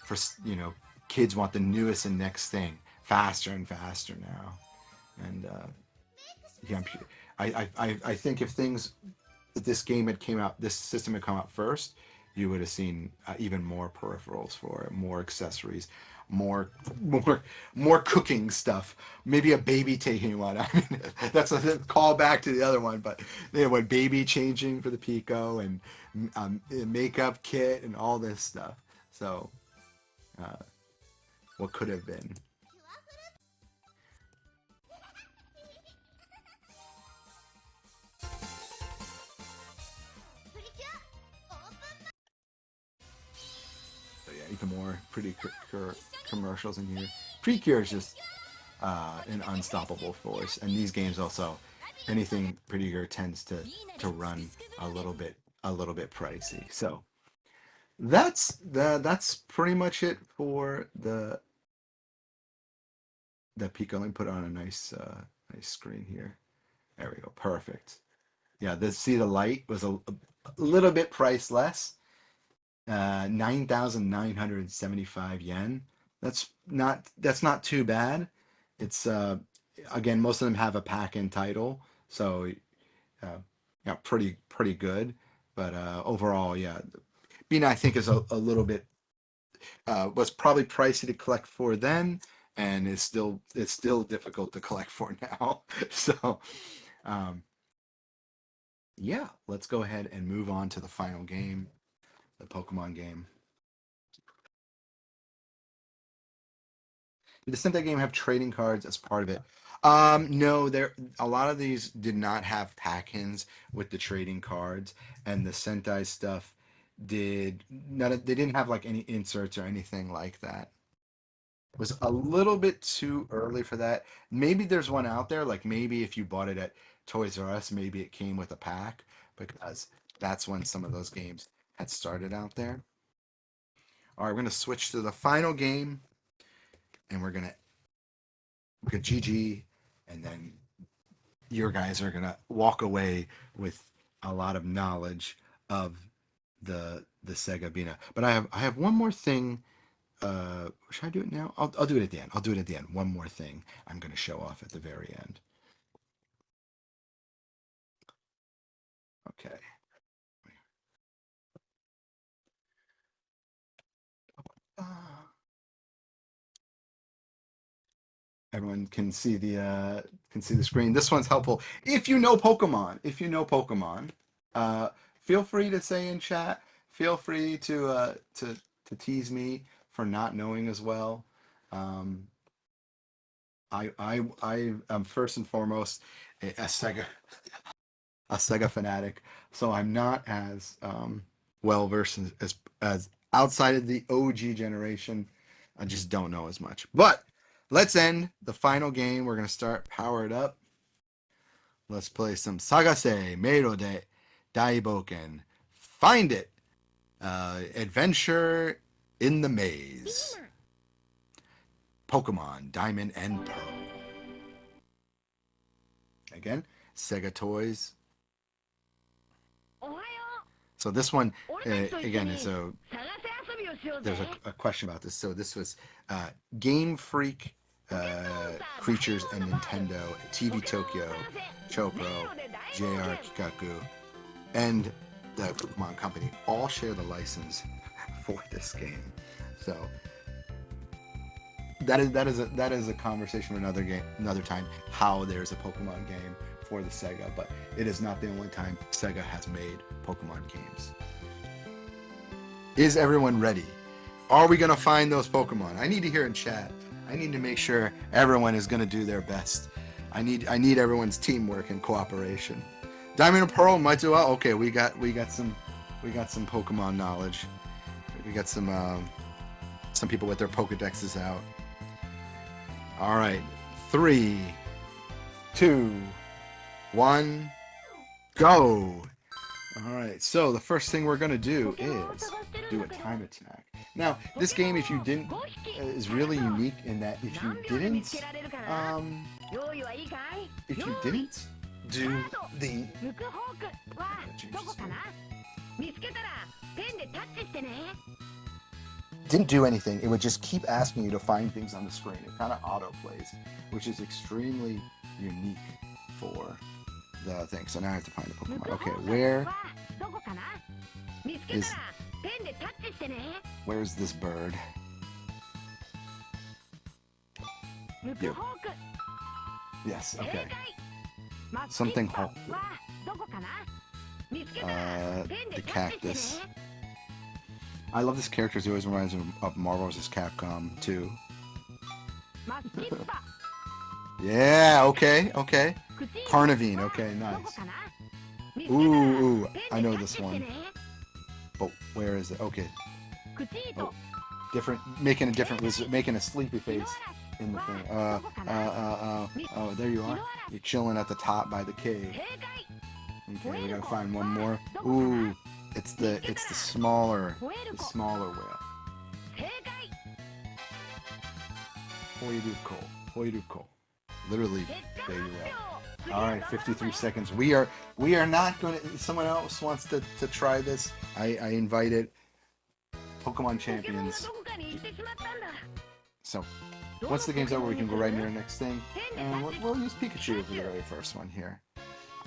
for kids want the newest and next thing faster and faster now. And yeah, I think if this game had came out, this system had come out first, you would have seen even more peripherals for it, more accessories, more more cooking stuff. Maybe a baby taking one. I mean, that's a call back to the other one, but they went baby changing for the Pico and makeup kit and all this stuff. So, what could have been? So yeah, even more pretty commercials in here. Precure is just an unstoppable force, and these games also, anything Prettier tends to run a little bit pricey. So that's pretty much it for the Pico. Let me put on a nice screen here. There we go, perfect. Yeah, see the light was a little bit price less. 9,975 yen. That's not too bad. It's again, most of them have a pack-in title, so yeah, pretty good. But overall, yeah, Beena I think is a little bit was probably pricey to collect for then, and it's still difficult to collect for now. So yeah, let's go ahead and move on to the final game, the Pokemon game. Did the Sentai game have trading cards as part of it? No, a lot of these did not have pack-ins with the trading cards, and the Sentai stuff they didn't have like any inserts or anything like that. It was a little bit too early for that. Maybe there's one out there, like maybe if you bought it at Toys R Us, maybe it came with a pack, because that's when some of those games had started out there. All right, we're going to switch to the final game, and we're going to GG, and then your guys are going to walk away with a lot of knowledge of the Sega Beena. But I have one more thing. Should I do it now? I'll do it at the end. I'll do it at the end. One more thing I'm going to show off at the very end. Okay. Everyone can see the screen. This one's helpful if you know Pokemon. If you know Pokemon, feel free to say in chat. Feel free to tease me for not knowing as well. I am first and foremost a Sega fanatic, so I'm not as well versed as outside of the OG generation. I just don't know as much. But let's end the final game. We're gonna start Power It Up. Let's play some Sagase Meiro de Daiboken. Find it. Adventure in the Maze. Pokemon Diamond and Pearl. Again, Sega Toys. So this one, again, is there's a question about this. So this was Game Freak, Creatures, and Nintendo, TV Tokyo, Chopro, JR Kikaku, and the Pokemon Company all share the license for this game. So that is a conversation for another time. How there's a Pokemon game for the Sega, but it is not the only time Sega has made Pokemon games. Is everyone ready? Are we gonna find those Pokemon? I need to hear in chat. I need to make sure everyone is gonna do their best. I need everyone's teamwork and cooperation. Diamond and Pearl might do well. Okay, we got some Pokemon knowledge. We got some people with their Pokedexes out. All right, 3, 2, 1, go. All right, so the first thing we're gonna do is do a time attack. Now, this game, if you didn't, is really unique in that if you didn't do the didn't do anything. It would just keep asking you to find things on the screen. It kind of auto plays, which is extremely unique for the thing. So now I have to find a Pokemon. Okay, where's this bird? You. Yes, okay. Something Hulk. The cactus. I love this character. He always reminds me of Marvel vs. Capcom 2. Yeah, okay. Carnivine, okay, nice. Ooh, I know this one. But where is it? Okay. Oh, making a sleepy face in the thing. Oh, there you are. You're chilling at the top by the cave. Okay, we gotta find one more. Ooh, it's the smaller whale. Hoiruko. Literally, baby whale. All right, 53 seconds. We are not going to. Someone else wants to try this. I invited Pokemon champions. So once the game's over, we can go right into our next thing, and we'll use Pikachu for the very first one here.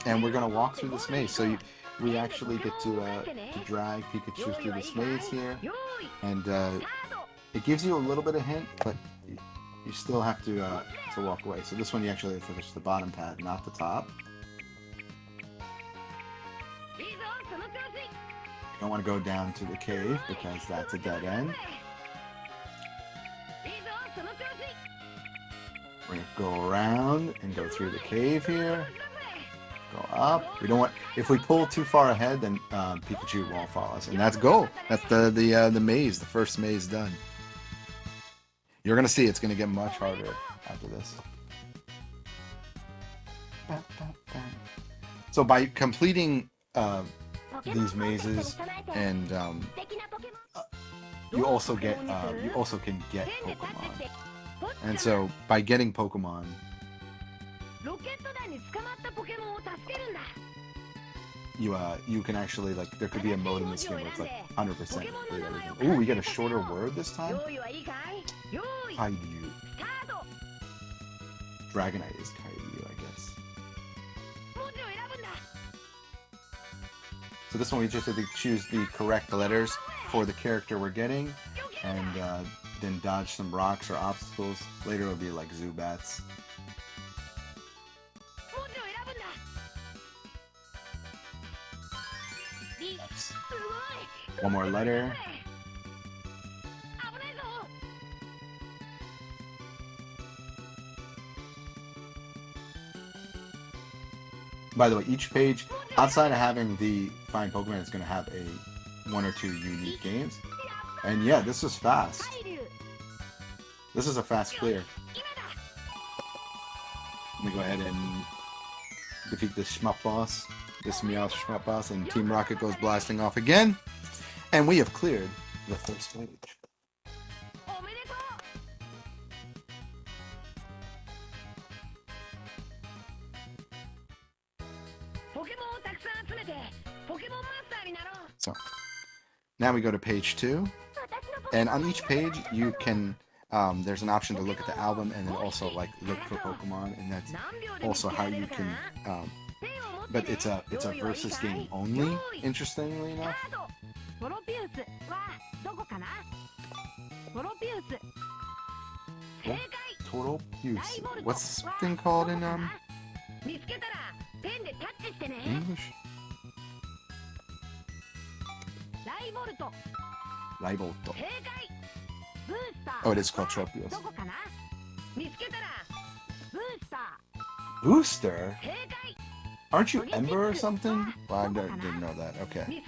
And we're gonna walk through this maze. So we actually get to drag Pikachu through this maze here, and it gives you a little bit of hint, but you still have to walk away. So this one you actually have to touch the bottom pad, not the top. You don't want to go down to the cave because that's a dead end. We're gonna go around and go through the cave here. Go up. We don't want. If we pull too far ahead, then Pikachu won't follow us, and that's go. That's the maze. The first maze done. You're gonna see it's gonna get much harder after this. So by completing these mazes, and you also can get Pokemon. And so by getting Pokemon, you can actually, like, there could be a mode in this game where it's like 100% complete everything. Ooh, we get a shorter word this time. Kaiju. Dragonite is Kaiju, I guess. So this one we just have to choose the correct letters for the character we're getting, and then dodge some rocks or obstacles. Later it'll be like Zubats. One more letter. By the way, each page, outside of having the Find Pokemon, is going to have one or two unique games. And yeah, this was fast. This is a fast clear. Let me go ahead and defeat this Shmup boss, this Meowth Shmup boss, and Team Rocket goes blasting off again. And we have cleared the first page. So now we go to page 2, and on each page you can there's an option to look at the album and then also like look for Pokemon, and that's also how you can but it's a versus game only, interestingly enough. Toropius. What's this thing called in English? Laibolto. Oh, it is called Tropius. Booster? Aren't you Ember or something? Well, I didn't know that. Okay.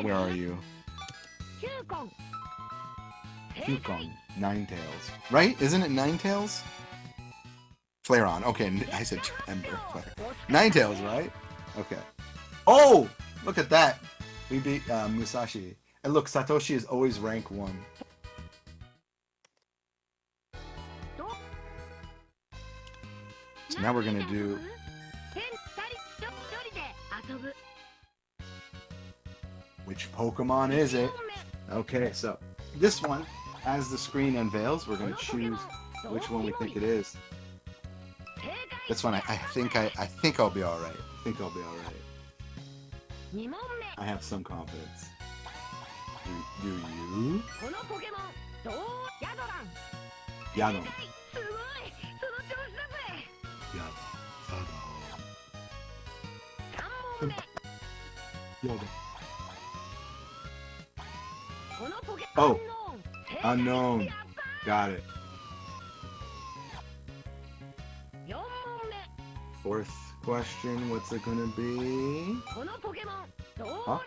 Where are you? Yukon. Ninetales. Right? Isn't it Ninetales? Flareon. Okay, I said Ember. Ninetales, right? Okay. Oh! Look at that! We beat Musashi. And look, Satoshi is always rank 1. So now we're gonna do. Which Pokemon is it? Okay, so this one, as the screen unveils, we're gonna choose which one we think it is. This one, I think I'll be all right. I think I'll be all right. I have some confidence. Do you? Yadon. Yadon. Oh, unknown. Got it. Fourth question, what's it gonna be? Huh?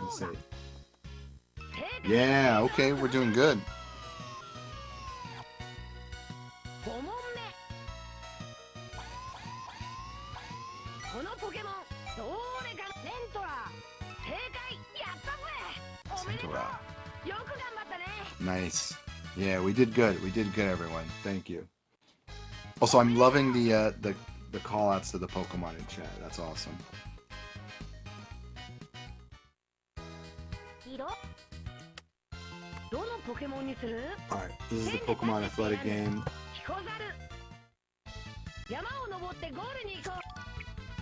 Let's see. Yeah, okay, we're doing good. Centora. Nice. Yeah, we did good. We did good, everyone. Thank you. Also, I'm loving the call outs to the Pokemon in chat. That's awesome. Alright, this is the Pokemon Athletic game.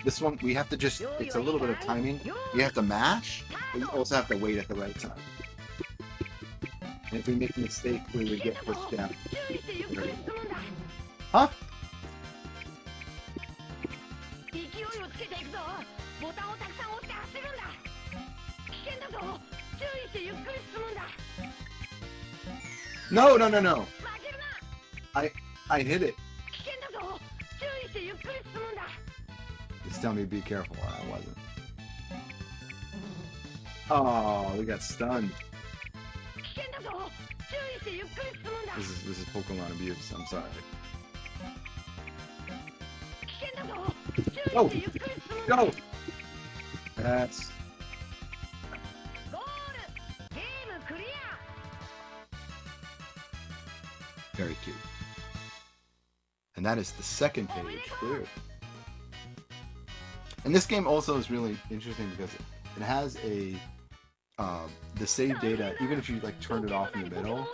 This one, we have to just, it's a little bit of timing. You have to mash, but you also have to wait at the right time. And if we make a mistake, we would get pushed down. Huh? No, no, no, no. I hit it. Just tell me be careful. I wasn't. Oh, we got stunned. This is Pokemon abuse. I'm sorry. Oh, go. That's. Very cute. And that is the second page cleared. And this game also is really interesting because it has a the save data, even if you like turn it off in the middle,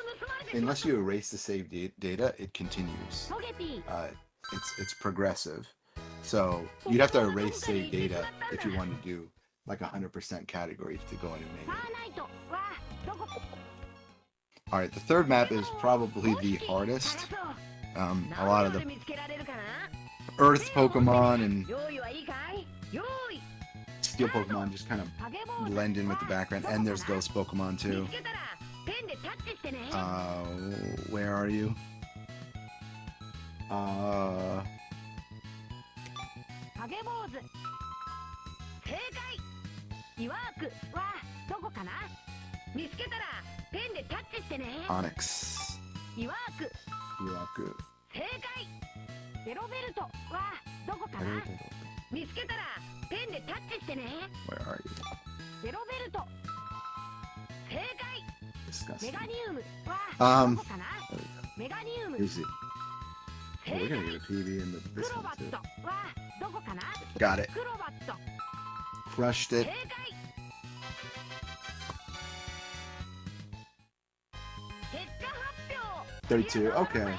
unless you erase the save data, it continues. It's progressive. So you'd have to erase save data if you want to do like 100% categories to go in and make it. Alright, the third map is probably the hardest. A lot of the Earth Pokemon and Steel Pokemon just kind of blend in with the background, and there's Ghost Pokemon too. Where are you? Onyx. Iwaku. Where are you? Disgusting. Easy. Oh, we're gonna get a PB in this one too. Got it. Crushed it. $32. Okay.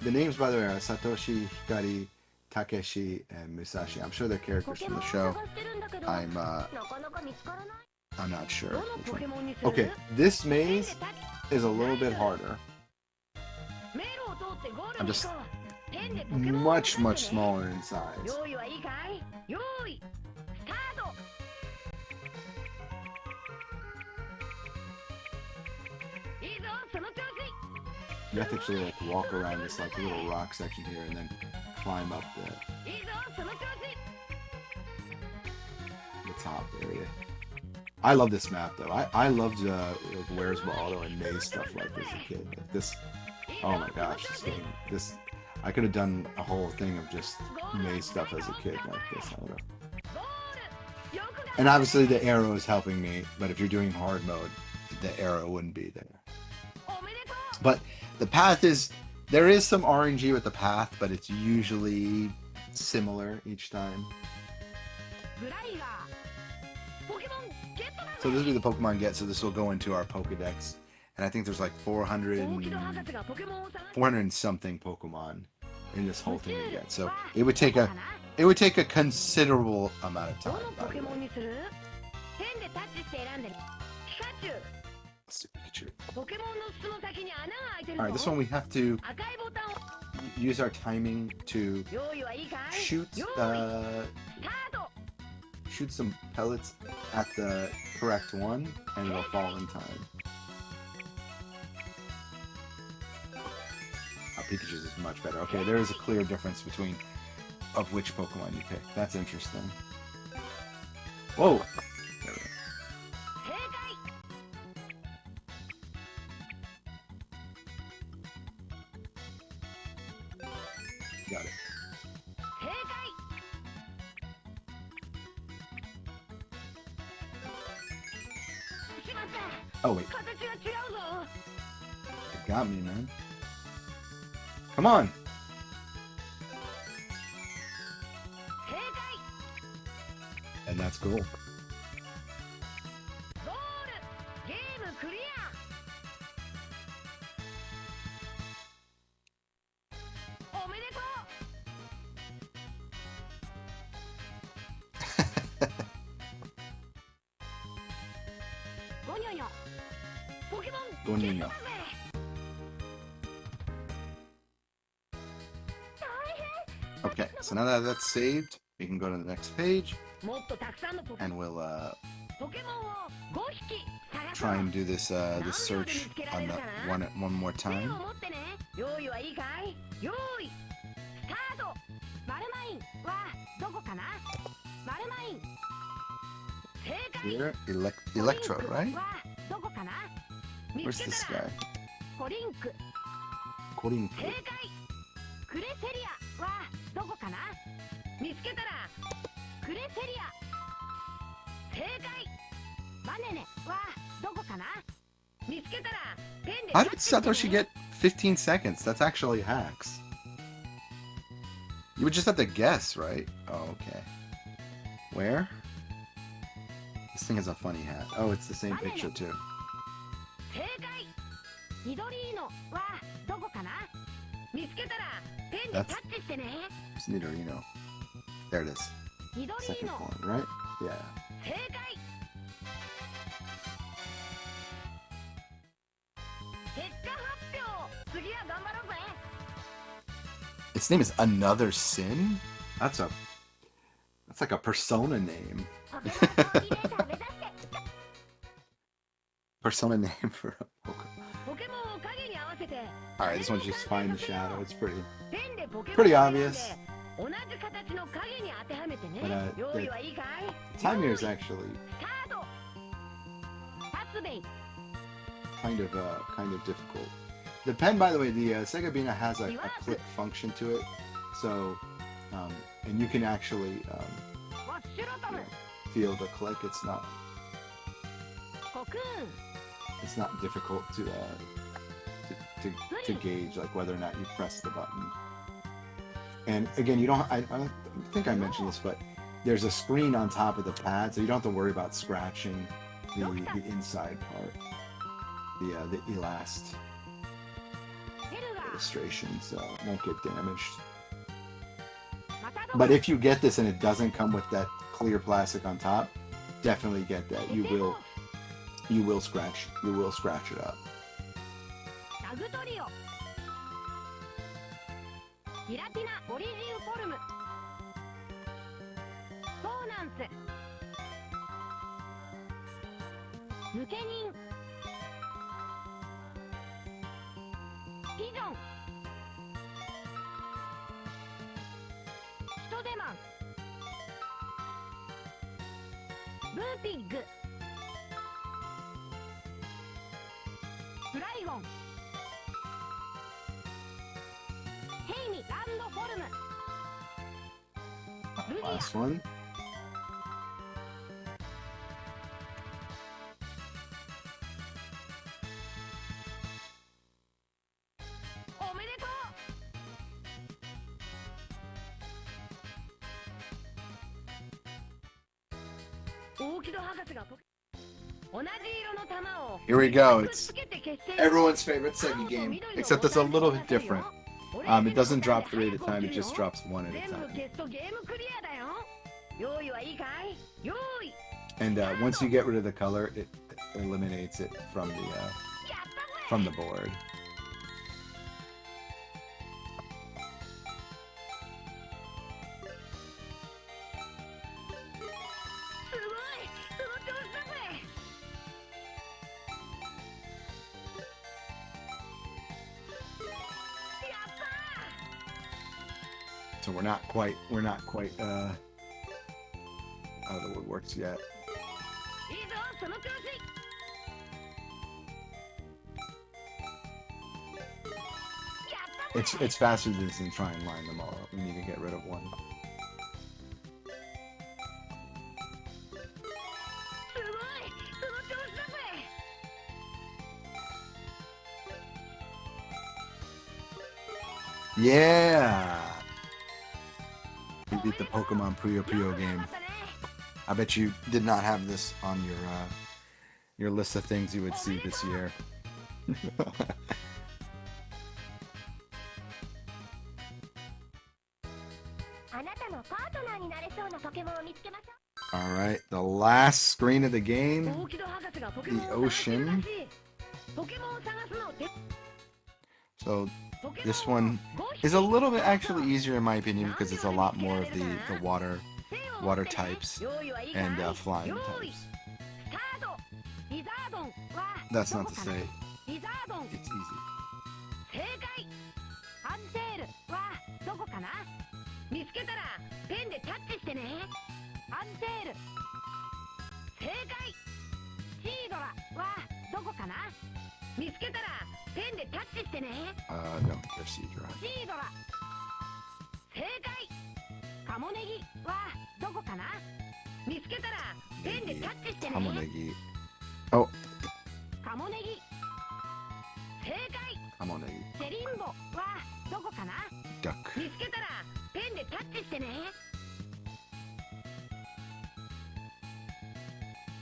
The names, by the way, are Satoshi, Hikari, Takeshi, and Musashi. I'm sure they're characters from the show. I'm not sure which one. Okay, this maze is a little bit harder. I'm just much, much smaller in size. You have to actually like walk around this like little rock section here and then climb up the top area. I love this map though. I loved Where's Waldo and Maze stuff like this as a kid. Like this, oh my gosh, this game. This, I could have done a whole thing of just Maze stuff as a kid like this. I would've. And obviously the arrow is helping me, but if you're doing hard mode, the arrow wouldn't be there. But the path is There is some RNG with the path, but it's usually similar each time. So this will be the Pokemon get, so this will go into our Pokedex. And I think there's like 400 and something Pokemon in this whole thing to get. So it would take a considerable amount of time. By the way. Let's do Pikachu. Alright, this one we have to use our timing to shoot some pellets at the correct one, and it'll fall in time. Pikachu's is much better. Okay, there is a clear difference between of which Pokemon you pick. That's interesting. Whoa! There we go. Got it. Oh wait. It got me, man. Come on! And that's cool. Gonino. Okay, so now that that's saved, we can go to the next page, and we'll try and do this this search on the one more time. Here, Electro, right? Where's this guy? Korinku. How did Satoshi get 15 seconds? That's actually hacks. You would just have to guess, right? Oh, okay. Where? This thing has a funny hat. Oh, it's the same picture too. That's Nidorino. There it is. Second form, right? Yeah. Its name is Another Sin? That's like a Persona name. Persona name for a Pokemon. Alright, this one's just find the shadow. It's pretty obvious. But the time here is actually kind of difficult. The pen, by the way, the Sega Beena has a click function to it, so and you can actually feel the click. It's not difficult to gauge like whether or not you press the button. And again, you don't. I don't think I mentioned this, but there's a screen on top of the pad, so you don't have to worry about scratching the inside part, the illustrations won't get damaged. But if you get this and it doesn't come with that clear plastic on top, definitely get that. You will scratch it up. Last one. Here we go. It's everyone's favorite Sega game, except it's a little bit different. It doesn't drop 3 at a time, it just drops 1 at a time. And once you get rid of the color, it eliminates it from the board. So we're not quite out of the woodworks yet. It's faster than try and line them all up. We need to get rid of one. Yeah! We beat the Pokemon Puyo Puyo game. I bet you did not have this on your list of things you would see this year. Alright, the last screen of the game, the ocean. So this one is a little bit actually easier in my opinion because it's a lot more of the water types and flying types. That's not to say it's easy. No, they're Seedra. Kamonegi. Oh. Kamonegi. Duck.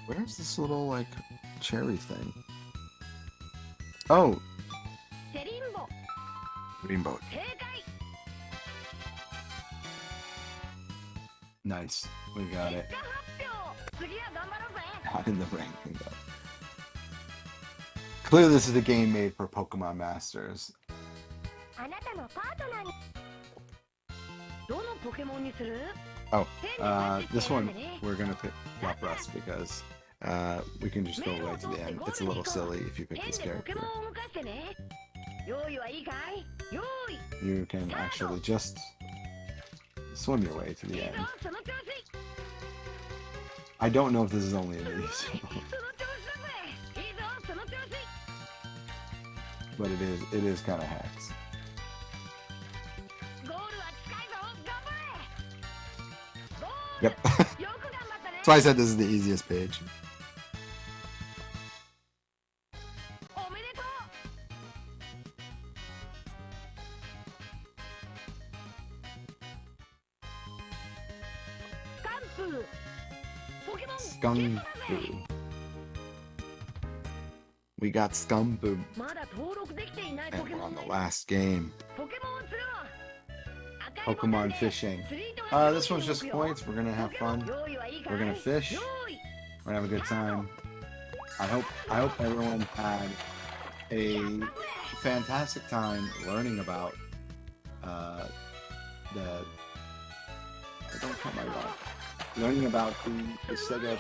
Where's this little, like, cherry thing? Oh! Rainbow. Nice. We got it. Not in the ranking, though. Clearly this is a game made for Pokemon Masters. Oh, this one we're gonna pick Lapras because we can just go right to the end. It's a little silly if you pick this character. You can actually just swim your way to the end. I don't know if this is only in these. But it is kind of hacks. Yep. That's why I said this is the easiest page. Scumbu. We got Scumbu. And we're on the last game. Pokemon fishing. This one's just points. We're gonna have fun. We're gonna fish. We're gonna have a good time. I hope everyone had a fantastic time learning about don't cut my rod. Learning about the Sega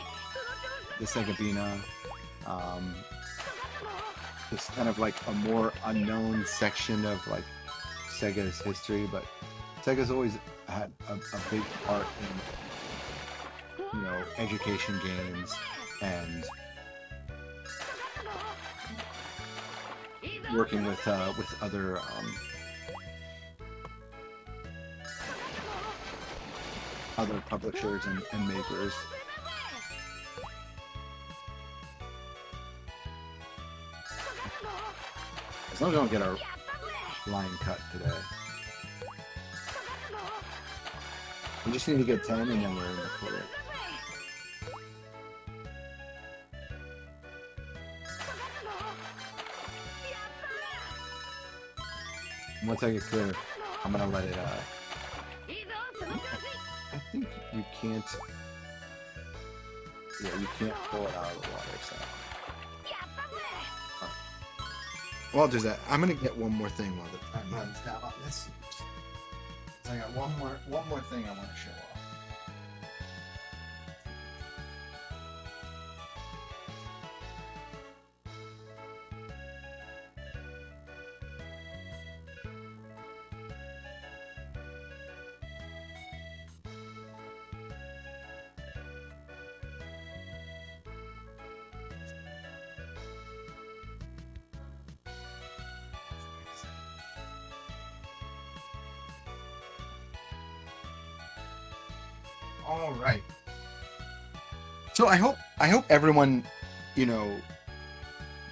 Beena. It's kind of like a more unknown section of like Sega's history, but Sega's always had a big part in, education games and working with other publishers and makers. As long as we don't get our line cut today. We just need to get 10 and then we're in the clear. once I get clear, I'm gonna let it. I think you can't. Yeah, you can't pull it out of the water. So. Well, there's that. I'm gonna get one more thing while the time runs down on this. So I got one more thing I want to show off. All right. So I hope everyone,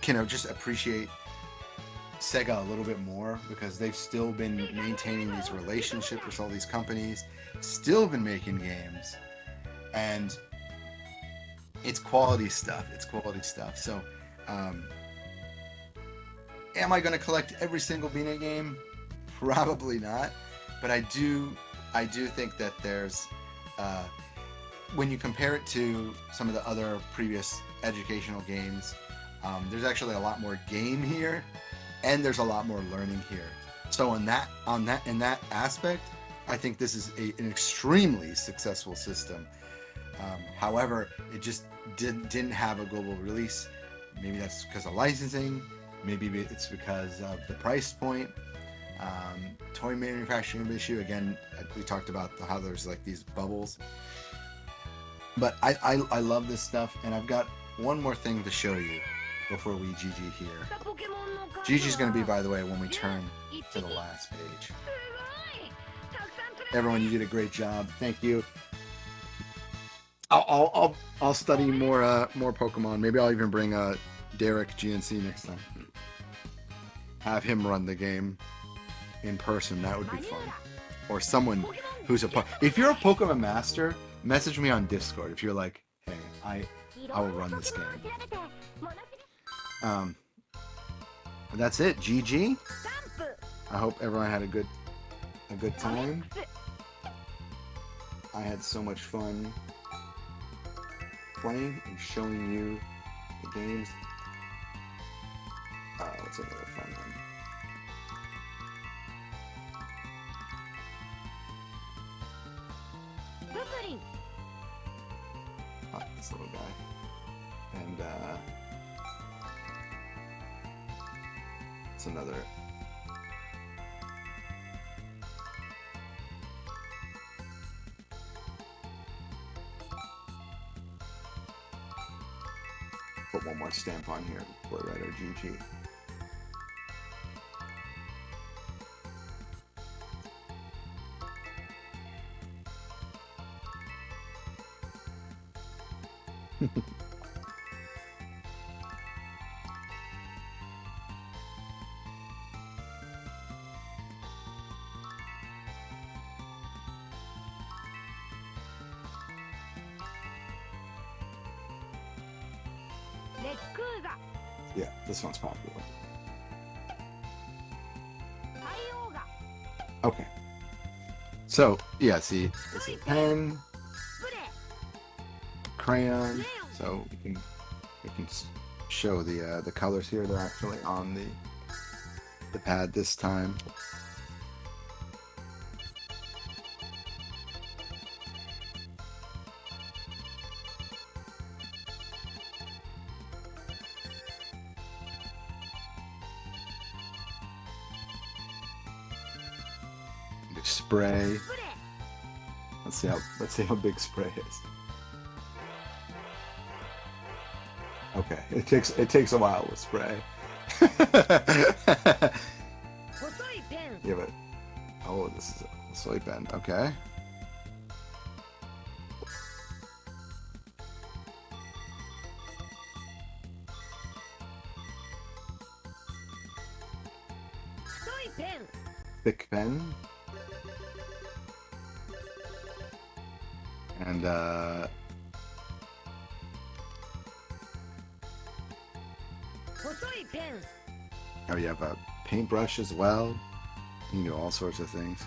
can just appreciate Sega a little bit more, because they've still been maintaining these relationships with all these companies, still been making games, and it's quality stuff. So, am I going to collect every single Beena game? Probably not, but I do think that there's when you compare it to some of the other previous educational games, there's actually a lot more game here, and there's a lot more learning here. So in that aspect, I think this is an extremely successful system. However, it just didn't have a global release. Maybe that's because of licensing. Maybe it's because of the price point. Toy manufacturing issue. Again, we talked about how there's like these bubbles. But I love this stuff, and I've got one more thing to show you before we GG here. GG's going to be, by the way, when we turn to the last page. Everyone, you did a great job. Thank you. I'll study more Pokemon. Maybe I'll even bring Derek GNC next time. Have him run the game in person. That would be fun. Or someone who's if you're a Pokemon master, message me on Discord if you're like, hey, I will run this game. That's it. GG. I hope everyone had a good time. I had so much fun playing and showing you the games. What's another fun one? This little guy. And it's another. Put one more stamp on here before I write our GG. Yeah, this one's popular. Okay. So, yeah, see, it's a pen, crayon, so we can show the colors here. They're actually on the pad this time. Spray. Let's see how big spray is. Okay, it takes a while with spray. Yeah, but this is a soy pen. Okay. Thick pen. And oh, you have a paintbrush as well. You can do all sorts of things.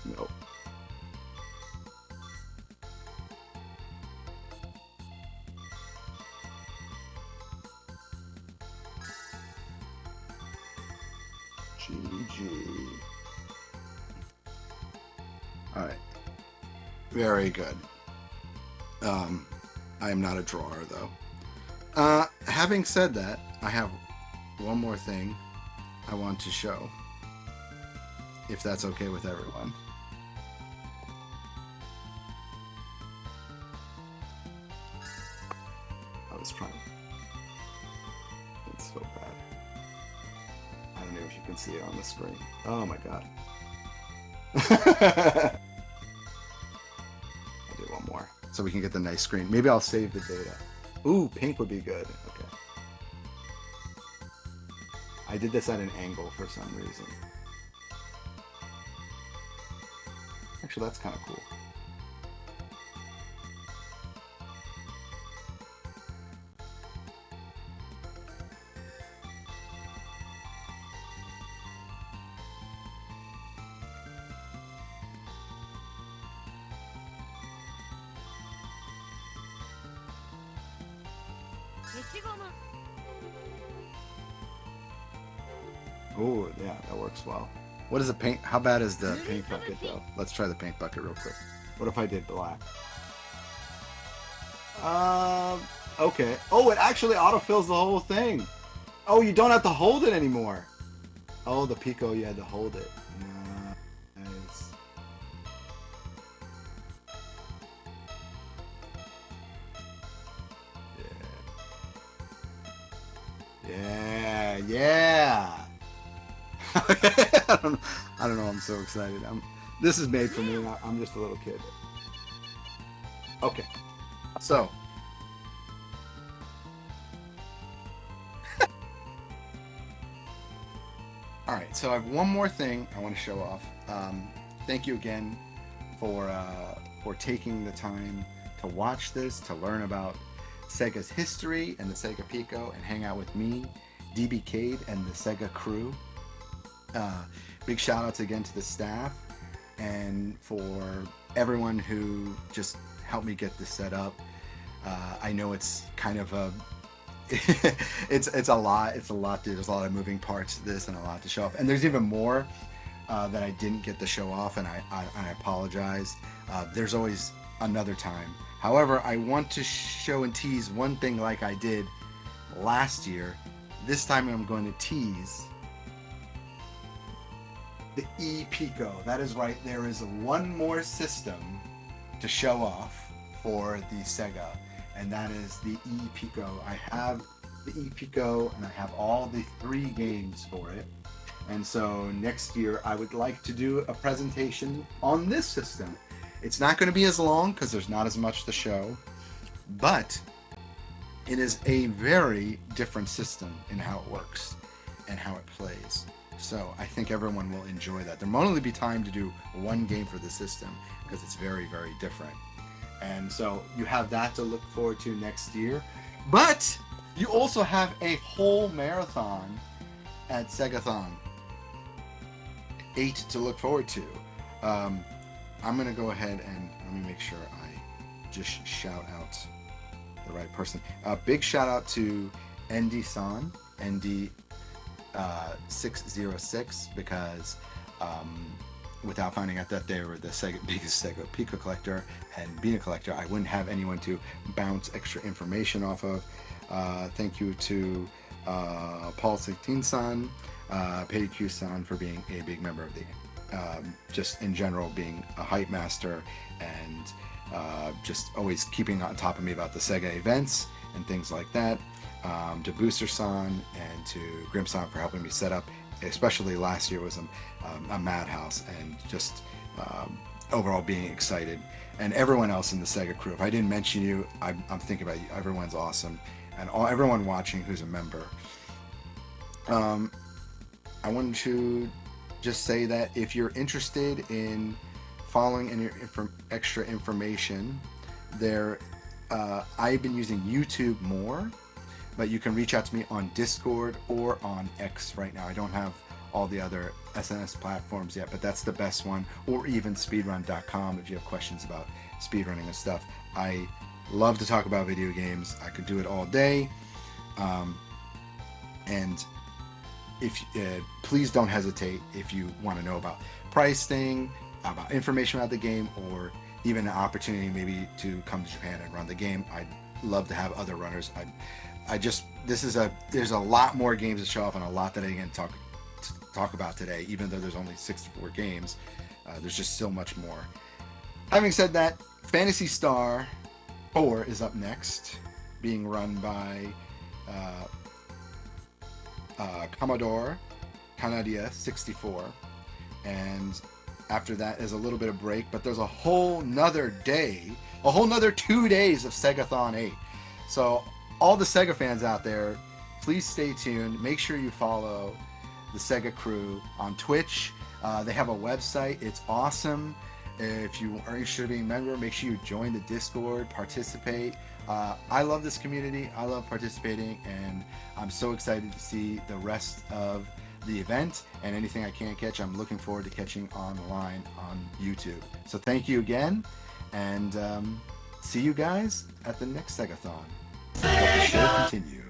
Nope. GG. All right. Very good. I am not a drawer, though. Having said that, I have one more thing I want to show, if that's okay with everyone. I was trying. It's so bad. I don't know if you can see it on the screen. Oh my god. I'll do one more so we can get the nice screen. Maybe I'll save the data. Ooh, pink would be good. Okay. I did this at an angle for some reason. Actually, that's kind of cool. Oh, yeah, that works well. What is the paint? How bad is the paint bucket, though? Let's try the paint bucket real quick. What if I did black? Okay. Oh, it actually autofills the whole thing. Oh, you don't have to hold it anymore. Oh, the Pico, you had to hold it. Nice. Yeah. Yeah, yeah. I don't know. I'm so excited. This is made for me. I'm just a little kid. Okay. So. All right. So I have one more thing I want to show off. Thank you again for taking the time to watch this, to learn about Sega's history and the Sega Pico, and hang out with me, DBcade, and the Sega crew. Big shout outs again to the staff and for everyone who just helped me get this set up. I know it's kind of a it's a lot. There's a lot of moving parts to this and a lot to show off. And there's even more that I didn't get to show off, and I apologize. There's always another time. However, I want to show and tease one thing like I did last year. This time I'm going to tease the E-Pico. That is right, there is one more system to show off for the Sega, and that is the E-Pico. I have the E-Pico, and I have all the 3 games for it. And so next year, I would like to do a presentation on this system. It's not going to be as long because there's not as much to show, but it is a very different system in how it works and how it plays. So I think everyone will enjoy that. There won't only be time to do one game for the system because it's very, very different. And so you have that to look forward to next year. But you also have a whole marathon at SEGATHON 8 to look forward to. I'm going to go ahead and let me make sure I just shout out the right person. Big shout out to ND-san, ND 606, because without finding out that they were the biggest Sega Pico collector and Beena collector, I wouldn't have anyone to bounce extra information off of. Thank you to Paul 16-san, Pedicue-san for being a big member of the just in general being a hype master and just always keeping on top of me about the Sega events and things like that. To Booster-san and to Grim-san for helping me set up, especially last year was a madhouse, and just overall being excited. And everyone else in the Sega crew. If I didn't mention you, I'm thinking about you. Everyone's awesome. And everyone watching who's a member. I wanted to just say that if you're interested in following any extra information, I've been using YouTube more, but you can reach out to me on Discord or on X right now. I don't have all the other SNS platforms yet, but that's the best one, or even speedrun.com if you have questions about speedrunning and stuff. I love to talk about video games. I could do it all day. And if please don't hesitate if you want to know about pricing, about information about the game, or even an opportunity maybe to come to Japan and run the game. I'd love to have other runners. There's a lot more games to show off and a lot that I can talk about today, even though there's only 64 games. There's just so much more. Having said that, Phantasy Star 4 is up next, being run by Commodore Canadia 64, and after that is a little bit of break, but there's a whole nother 2 days of SEGATHON 8. So all the Sega fans out there, please stay tuned. Make sure you follow the SegaCrew on Twitch. They have a website. It's awesome. If you are interested in being a member, make sure you join the Discord, participate. I love this community. I love participating, and I'm so excited to see the rest of the event, and anything I can't catch, I'm looking forward to catching online on YouTube. So thank you again, and see you guys at the next SEGAthon. Let the show continue.